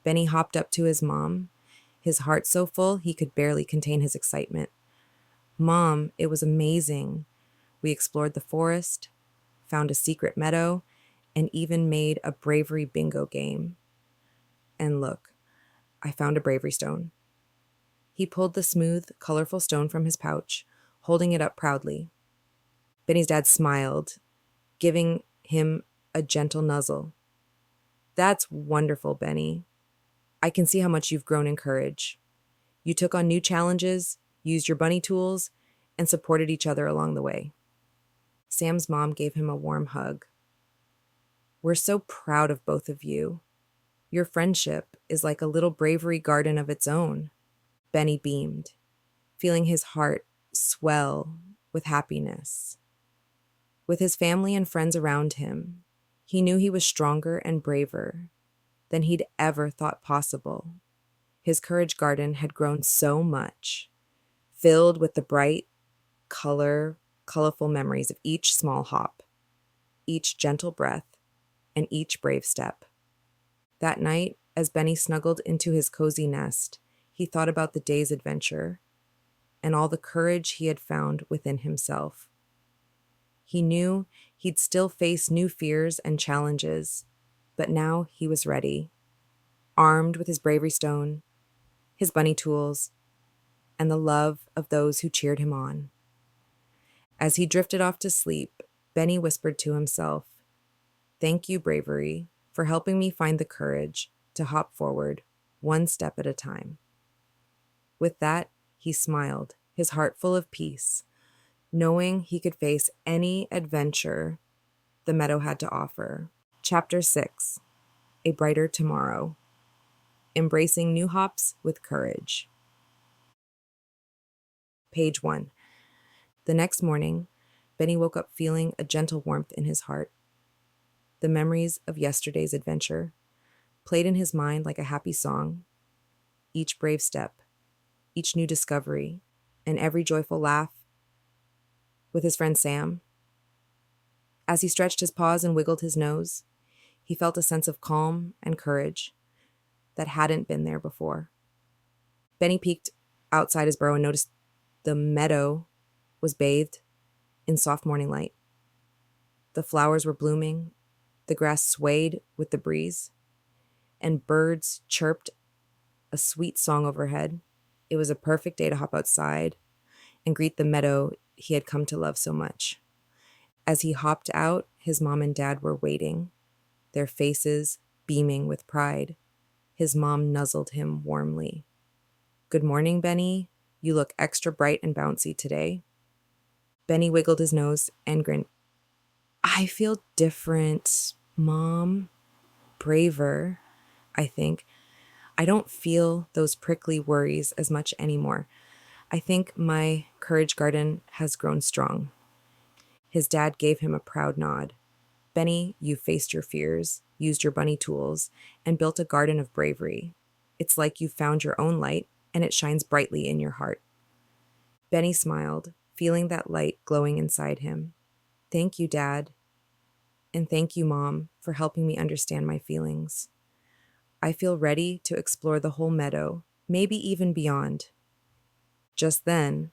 Benny hopped up to his mom, his heart so full he could barely contain his excitement. "Mom, it was amazing. We explored the forest, found a secret meadow, and even made a bravery bingo game. And look, I found a bravery stone." He pulled the smooth, colorful stone from his pouch, holding it up proudly. Benny's dad smiled, giving him a gentle nuzzle. "That's wonderful, Benny. I can see how much you've grown in courage. You took on new challenges, used your bunny tools, and supported each other along the way." Sam's mom gave him a warm hug. "We're so proud of both of you. Your friendship is like a little bravery garden of its own." Benny beamed, feeling his heart swell with happiness. With his family and friends around him, he knew he was stronger and braver than he'd ever thought possible. His courage garden had grown so much, filled with the bright, colorful memories of each small hop, each gentle breath, and each brave step. That night, as Benny snuggled into his cozy nest, he thought about the day's adventure and all the courage he had found within himself. He knew he'd still face new fears and challenges, but now he was ready, armed with his bravery stone, his bunny tools, and the love of those who cheered him on. As he drifted off to sleep, Benny whispered to himself, "Thank you, Bravery, for helping me find the courage to hop forward one step at a time." With that, he smiled, his heart full of peace, knowing he could face any adventure the meadow had to offer. Chapter 6: A Brighter Tomorrow. Embracing New Hops with Courage. Page 1. The next morning, Benny woke up feeling a gentle warmth in his heart. The memories of yesterday's adventure played in his mind like a happy song. Each brave step, each new discovery, and every joyful laugh with his friend Sam. As he stretched his paws and wiggled his nose, he felt a sense of calm and courage that hadn't been there before. Benny peeked outside his burrow and noticed the meadow was bathed in soft morning light. The flowers were blooming, the grass swayed with the breeze, and birds chirped a sweet song overhead. It was a perfect day to hop outside and greet the meadow he had come to love so much. As he hopped out, his mom and dad were waiting, their faces beaming with pride. His mom nuzzled him warmly. "Good morning, Benny. You look extra bright and bouncy today." Benny wiggled his nose and grinned. "I feel different, Mom. Braver, I think. I don't feel those prickly worries as much anymore. I think my courage garden has grown strong." His dad gave him a proud nod. "Benny, you faced your fears, used your bunny tools, and built a garden of bravery. It's like you found your own light, and it shines brightly in your heart." Benny smiled, feeling that light glowing inside him. "Thank you, Dad. And thank you, Mom, for helping me understand my feelings. I feel ready to explore the whole meadow, maybe even beyond." Just then,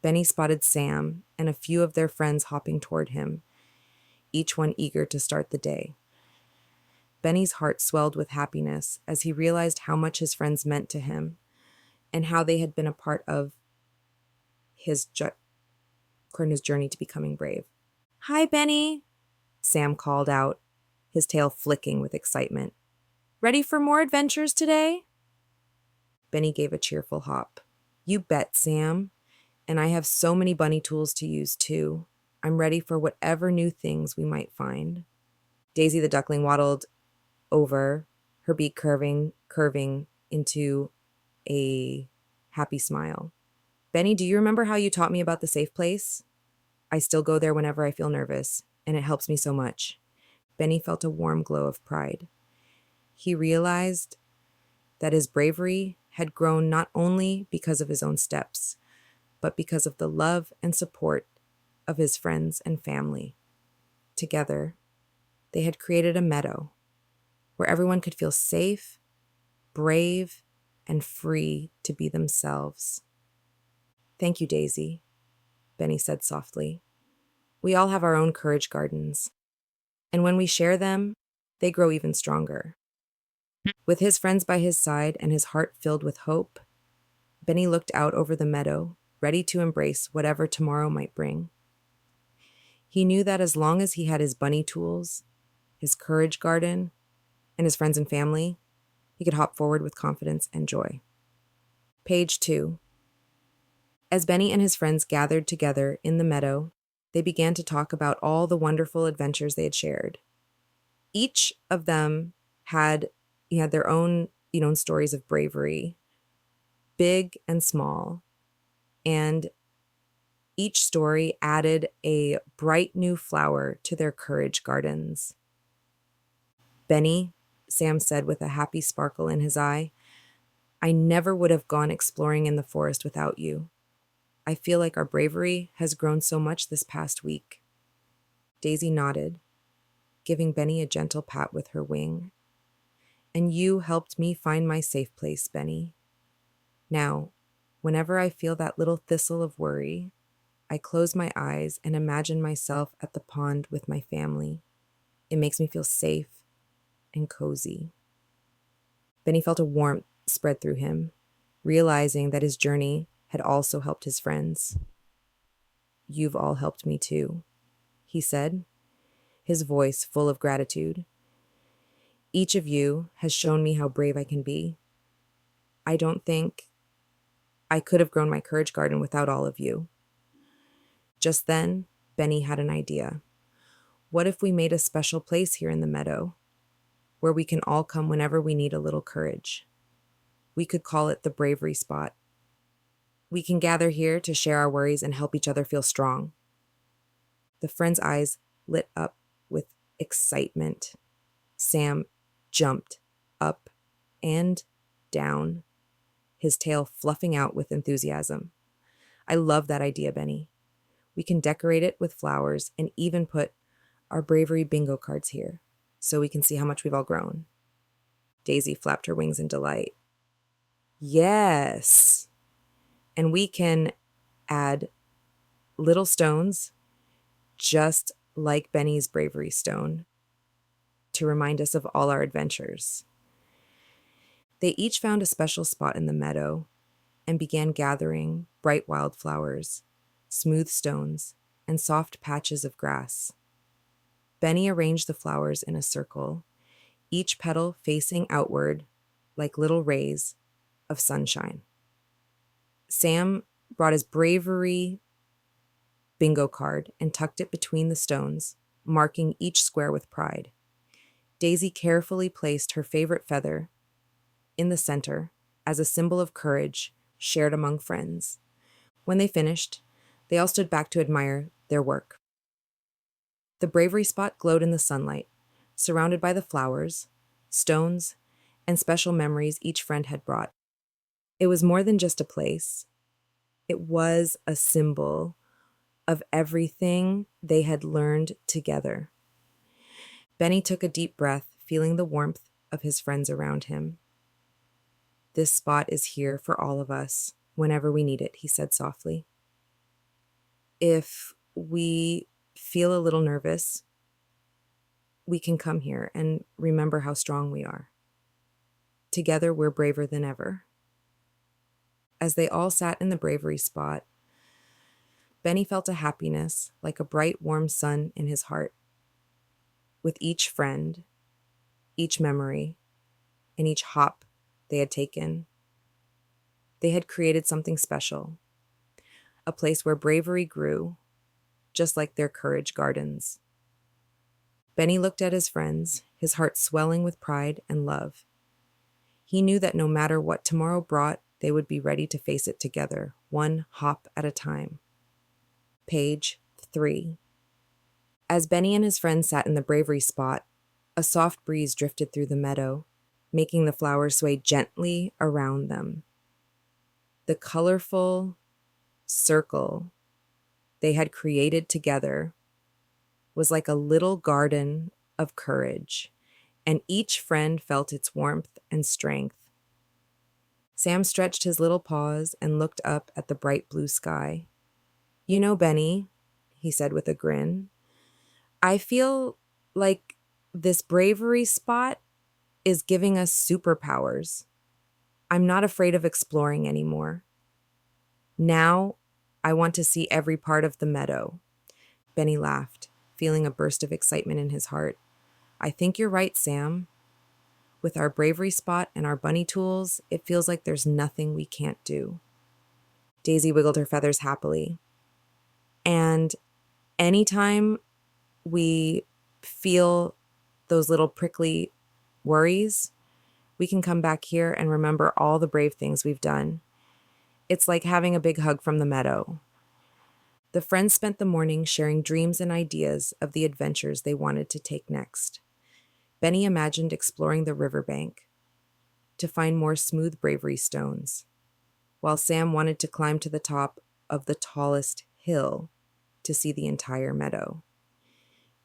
Benny spotted Sam and a few of their friends hopping toward him, each one eager to start the day. Benny's heart swelled with happiness as he realized how much his friends meant to him and how they had been a part of his journey to becoming brave. "Hi, Benny," Sam called out, his tail flicking with excitement. "Ready for more adventures today?" Benny gave a cheerful hop. "You bet, Sam. And I have so many bunny tools to use, too. I'm ready for whatever new things we might find." Daisy the duckling waddled over, her beak curving into a happy smile. "Benny, do you remember how you taught me about the safe place? I still go there whenever I feel nervous, and it helps me so much." Benny felt a warm glow of pride. He realized that his bravery had grown not only because of his own steps, but because of the love and support of his friends and family. Together, they had created a meadow where everyone could feel safe, brave, and free to be themselves. "Thank you, Daisy," Benny said softly. "We all have our own courage gardens, and when we share them, they grow even stronger." With his friends by his side and his heart filled with hope, Benny looked out over the meadow, ready to embrace whatever tomorrow might bring. He knew that as long as he had his bunny tools, his courage garden, and his friends and family, he could hop forward with confidence and joy. Page 2. As Benny and his friends gathered together in the meadow, they began to talk about all the wonderful adventures they had shared. Each of them had their own, stories of bravery, big and small, and each story added a bright new flower to their courage gardens. "Benny," Sam said with a happy sparkle in his eye, "I never would have gone exploring in the forest without you. I feel like our bravery has grown so much this past week." Daisy nodded, giving Benny a gentle pat with her wing. "And you helped me find my safe place, Benny. Now, whenever I feel that little thistle of worry, I close my eyes and imagine myself at the pond with my family. It makes me feel safe and cozy." Benny felt a warmth spread through him, realizing that his journey had also helped his friends. "You've all helped me too," he said, his voice full of gratitude. "Each of you has shown me how brave I can be. I don't think I could have grown my courage garden without all of you." Just then, Benny had an idea. What if we made a special place here in the meadow, where we can all come whenever we need a little courage? We could call it the Bravery Spot. We can gather here to share our worries and help each other feel strong. The friends' eyes lit up with excitement. Sam jumped up and down, his tail fluffing out with enthusiasm. "I love that idea, Benny. We can decorate it with flowers and even put our bravery bingo cards here so we can see how much we've all grown." Daisy flapped her wings in delight. "Yes! And we can add little stones, just like Benny's bravery stone, to remind us of all our adventures." They each found a special spot in the meadow and began gathering bright wildflowers, smooth stones, and soft patches of grass. Benny arranged the flowers in a circle, each petal facing outward like little rays of sunshine. Sam brought his bravery bingo card and tucked it between the stones, marking each square with pride. Daisy carefully placed her favorite feather in the center as a symbol of courage shared among friends. When they finished, they all stood back to admire their work. The bravery spot glowed in the sunlight, surrounded by the flowers, stones, and special memories each friend had brought. It was more than just a place. It was a symbol of everything they had learned together. Benny took a deep breath, feeling the warmth of his friends around him. "This spot is here for all of us, whenever we need it," he said softly. "If we feel a little nervous, we can come here and remember how strong we are. Together, we're braver than ever." As they all sat in the bravery spot, Benny felt a happiness like a bright, warm sun in his heart. With each friend, each memory, and each hop they had taken, they had created something special, a place where bravery grew, just like their courage gardens. Benny looked at his friends, his heart swelling with pride and love. He knew that no matter what tomorrow brought, they would be ready to face it together, one hop at a time. Page 3. As Benny and his friends sat in the bravery spot, a soft breeze drifted through the meadow, making the flowers sway gently around them. The colorful circle they had created together was like a little garden of courage, and each friend felt its warmth and strength. Sam stretched his little paws and looked up at the bright blue sky. "You know, Benny," he said with a grin, "I feel like this bravery spot is giving us superpowers. I'm not afraid of exploring anymore. Now, I want to see every part of the meadow." Benny laughed, feeling a burst of excitement in his heart. "I think you're right, Sam. With our bravery spot and our bunny tools, it feels like there's nothing we can't do." Daisy wiggled her feathers happily. "And anytime we feel those little prickly worries, we can come back here and remember all the brave things we've done. It's like having a big hug from the meadow." The friends spent the morning sharing dreams and ideas of the adventures they wanted to take next. Benny imagined exploring the riverbank to find more smooth bravery stones, while Sam wanted to climb to the top of the tallest hill to see the entire meadow.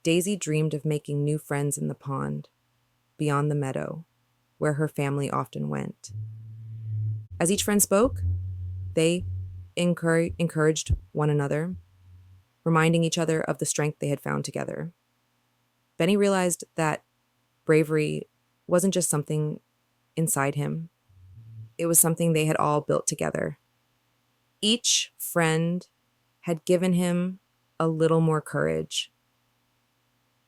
Daisy dreamed of making new friends in the pond, beyond the meadow, where her family often went. As each friend spoke, they encouraged one another, reminding each other of the strength they had found together. Benny realized that bravery wasn't just something inside him, it was something they had all built together. Each friend had given him a little more courage,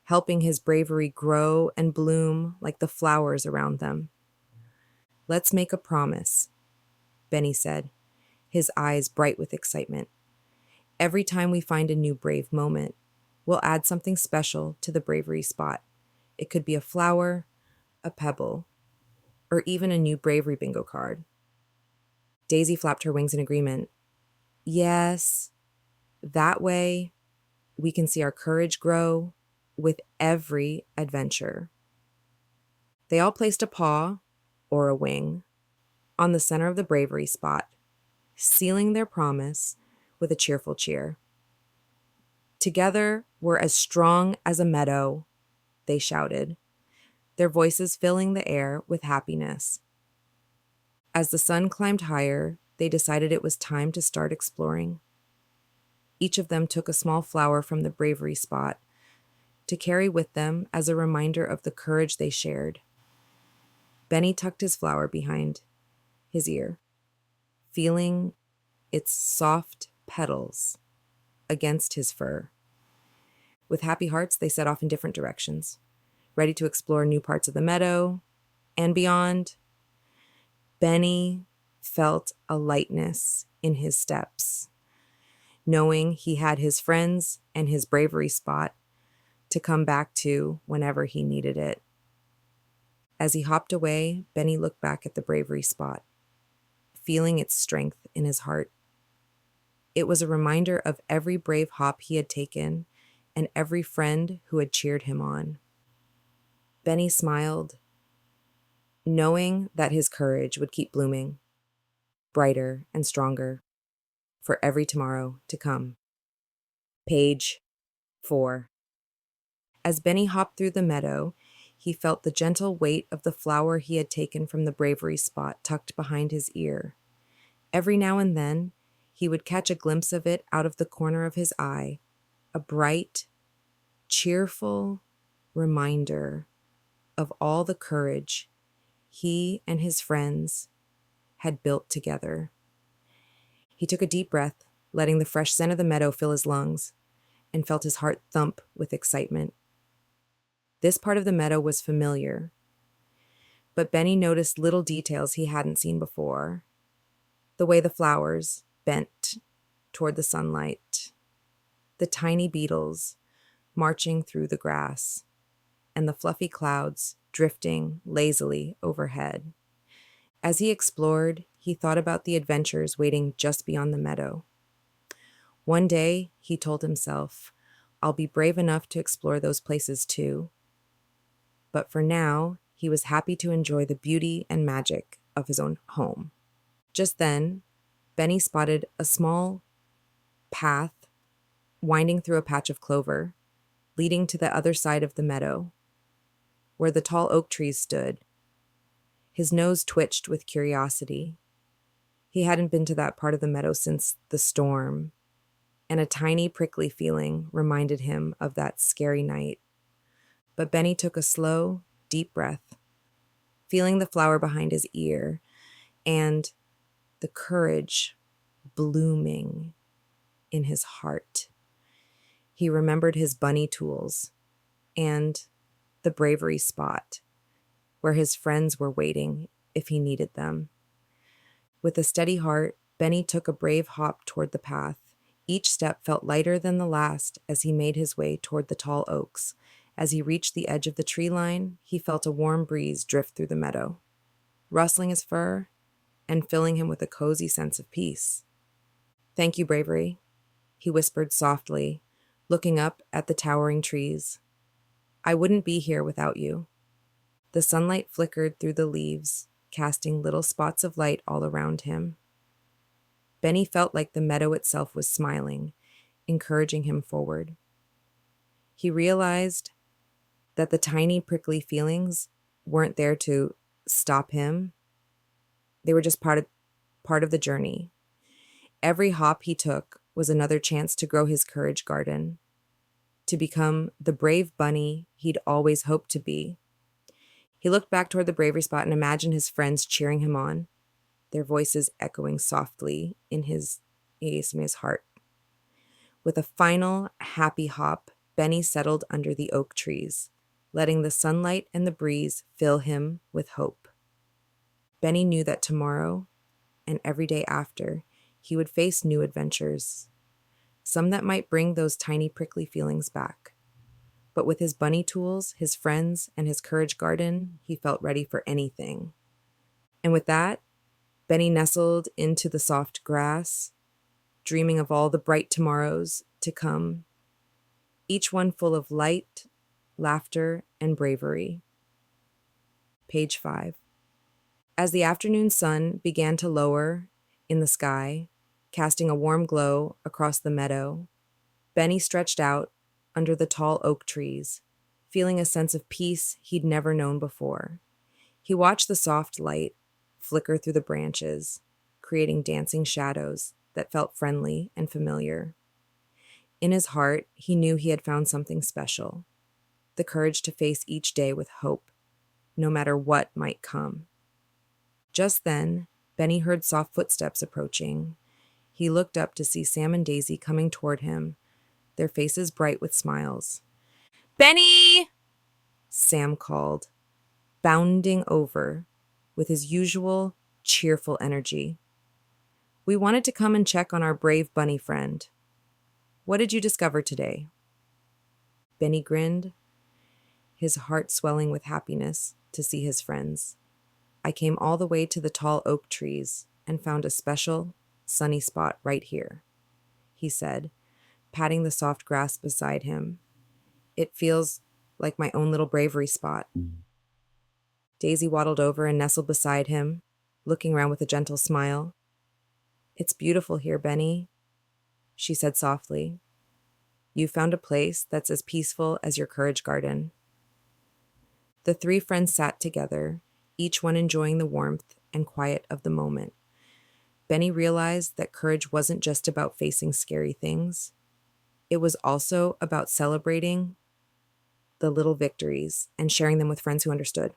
helping his bravery grow and bloom like the flowers around them. "Let's make a promise," Benny said, his eyes bright with excitement. "Every time we find a new brave moment, we'll add something special to the bravery spot. It could be a flower, a pebble, or even a new bravery bingo card." Daisy flapped her wings in agreement. "Yes, that way we can see our courage grow with every adventure." They all placed a paw, or a wing, on the center of the bravery spot, sealing their promise with a cheerful cheer. "Together, we're as strong as a meadow," they shouted, their voices filling the air with happiness. As the sun climbed higher, they decided it was time to start exploring. Each of them took a small flower from the bravery spot to carry with them as a reminder of the courage they shared. Benny tucked his flower behind his ear, feeling its soft petals against his fur. With happy hearts, they set off in different directions, ready to explore new parts of the meadow and beyond. Benny felt a lightness in his steps, knowing he had his friends and his bravery spot to come back to whenever he needed it. As he hopped away, Benny looked back at the bravery spot, feeling its strength in his heart. It was a reminder of every brave hop he had taken and every friend who had cheered him on. Benny smiled, knowing that his courage would keep blooming, brighter and stronger, for every tomorrow to come. Page 4. As Benny hopped through the meadow, he felt the gentle weight of the flower he had taken from the bravery spot tucked behind his ear. Every now and then, he would catch a glimpse of it out of the corner of his eye, a bright, cheerful reminder of all the courage he and his friends had built together. He took a deep breath, letting the fresh scent of the meadow fill his lungs, and felt his heart thump with excitement. This part of the meadow was familiar, but Benny noticed little details he hadn't seen before. The way the flowers bent toward the sunlight, the tiny beetles marching through the grass, and the fluffy clouds drifting lazily overhead. As he explored, he thought about the adventures waiting just beyond the meadow. One day, he told himself, "I'll be brave enough to explore those places too." But for now, he was happy to enjoy the beauty and magic of his own home. Just then, Benny spotted a small path winding through a patch of clover, leading to the other side of the meadow, where the tall oak trees stood. His nose twitched with curiosity. He hadn't been to that part of the meadow since the storm, and a tiny prickly feeling reminded him of that scary night. But Benny took a slow, deep breath, feeling the flower behind his ear and the courage blooming in his heart. He remembered his bunny tools and the Bravery spot where his friends were waiting if he needed them. With a steady heart, Benny took a brave hop toward the path. Each step felt lighter than the last as he made his way toward the tall oaks. As he reached the edge of the tree line, he felt a warm breeze drift through the meadow, rustling his fur and filling him with a cozy sense of peace. "Thank you, Bravery," he whispered softly, looking up at the towering trees. "I wouldn't be here without you." The sunlight flickered through the leaves, casting little spots of light all around him. Benny felt like the meadow itself was smiling, encouraging him forward. He realized that the tiny prickly feelings weren't there to stop him. They were just part of the journey. Every hop he took was another chance to grow his courage garden, to become the brave bunny he'd always hoped to be. He looked back toward the Bravery spot and imagined his friends cheering him on, their voices echoing softly in his heart. With a final happy hop, Benny settled under the oak trees, letting the sunlight and the breeze fill him with hope. Benny knew that tomorrow and every day after, he would face new adventures, some that might bring those tiny prickly feelings back. But with his bunny tools, his friends, and his courage garden, he felt ready for anything. And with that, Benny nestled into the soft grass, dreaming of all the bright tomorrows to come, each one full of light, laughter, and bravery. Page 5. As the afternoon sun began to lower in the sky, casting a warm glow across the meadow, Benny stretched out under the tall oak trees, feeling a sense of peace he'd never known before. He watched the soft light flicker through the branches, creating dancing shadows that felt friendly and familiar. In his heart, he knew he had found something special, the courage to face each day with hope, no matter what might come. Just then, Benny heard soft footsteps approaching. He looked up to see Sam and Daisy coming toward him, their faces bright with smiles. "Benny!" Sam called, bounding over with his usual cheerful energy. "We wanted to come and check on our brave bunny friend. What did you discover today?" Benny grinned, his heart swelling with happiness to see his friends. "I came all the way to the tall oak trees and found a special, sunny spot right here," he said, patting the soft grass beside him. "It feels like my own little Bravery spot." Daisy waddled over and nestled beside him, looking around with a gentle smile. "It's beautiful here, Benny," she said softly. "You found a place that's as peaceful as your courage garden." The three friends sat together, each one enjoying the warmth and quiet of the moment. Benny realized that courage wasn't just about facing scary things. It was also about celebrating the little victories and sharing them with friends who understood.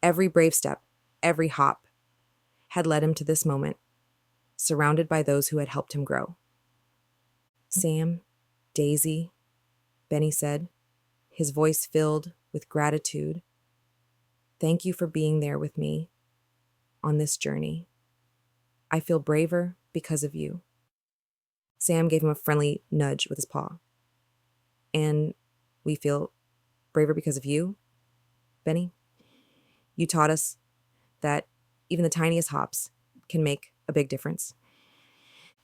Every brave step, every hop, had led him to this moment, surrounded by those who had helped him grow. "Sam, Daisy," Benny said, his voice filled with gratitude. "Thank you for being there with me on this journey. I feel braver because of you." Sam gave him a friendly nudge with his paw. "And we feel braver because of you, Benny. You taught us that even the tiniest hops can make a big difference."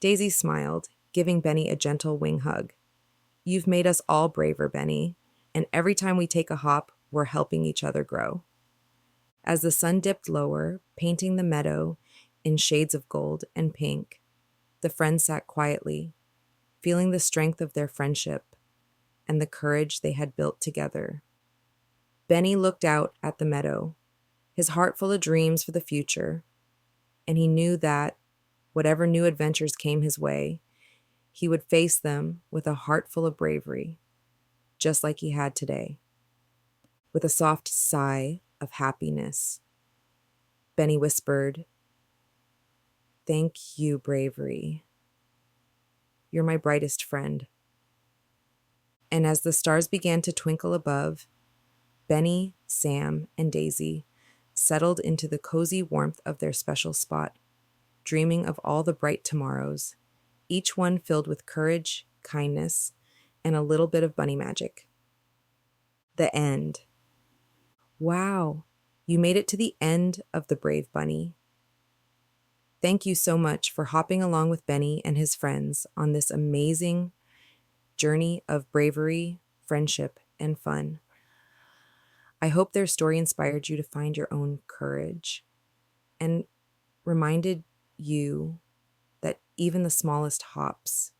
Daisy smiled, giving Benny a gentle wing hug. "You've made us all braver, Benny, and every time we take a hop, we're helping each other grow." As the sun dipped lower, painting the meadow in shades of gold and pink, the friends sat quietly, feeling the strength of their friendship and the courage they had built together. Benny looked out at the meadow, his heart full of dreams for the future, and he knew that whatever new adventures came his way, he would face them with a heart full of bravery, just like he had today. With a soft sigh of happiness, Benny whispered, "Thank you, Bravery. You're my brightest friend." And as the stars began to twinkle above, Benny, Sam, and Daisy settled into the cozy warmth of their special spot, dreaming of all the bright tomorrows, each one filled with courage, kindness, and a little bit of bunny magic. The end. Wow, you made it to the end of The Brave Bunny. Thank you so much for hopping along with Benny and his friends on this amazing journey of bravery, friendship, and fun. I hope their story inspired you to find your own courage and reminded you that even the smallest hops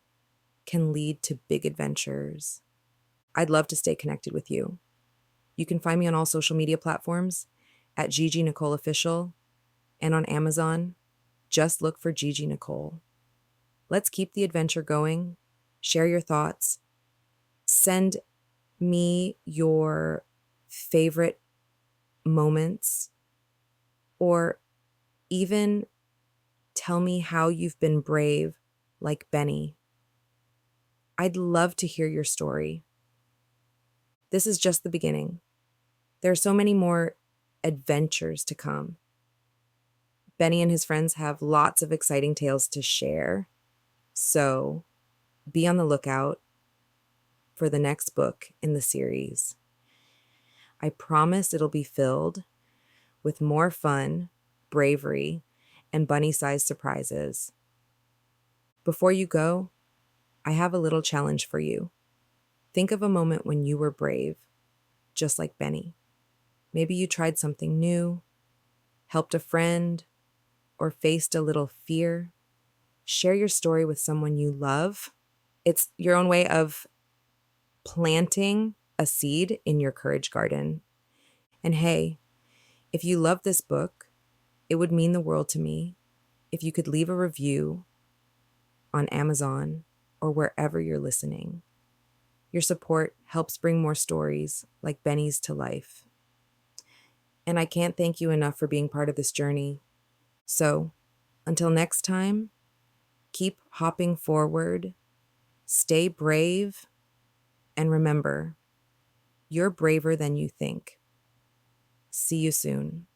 can lead to big adventures. I'd love to stay connected with you. You can find me on all social media platforms at Gigi Nicole Official, and on Amazon, just look for Gigi Nicole. Let's keep the adventure going. Share your thoughts. Send me your favorite moments, or even tell me how you've been brave like Benny. I'd love to hear your story. This is just the beginning. There are so many more adventures to come. Benny and his friends have lots of exciting tales to share, so be on the lookout for the next book in the series. I promise it'll be filled with more fun, bravery, and bunny-sized surprises. Before you go, I have a little challenge for you. Think of a moment when you were brave, just like Benny. Maybe you tried something new, helped a friend, or faced a little fear. Share your story with someone you love. It's your own way of planting a seed in your courage garden. And hey, if you love this book, it would mean the world to me if you could leave a review on Amazon or wherever you're listening. Your support helps bring more stories like Benny's to life. And I can't thank you enough for being part of this journey. So, until next time, keep hopping forward, stay brave, and remember, you're braver than you think. See you soon.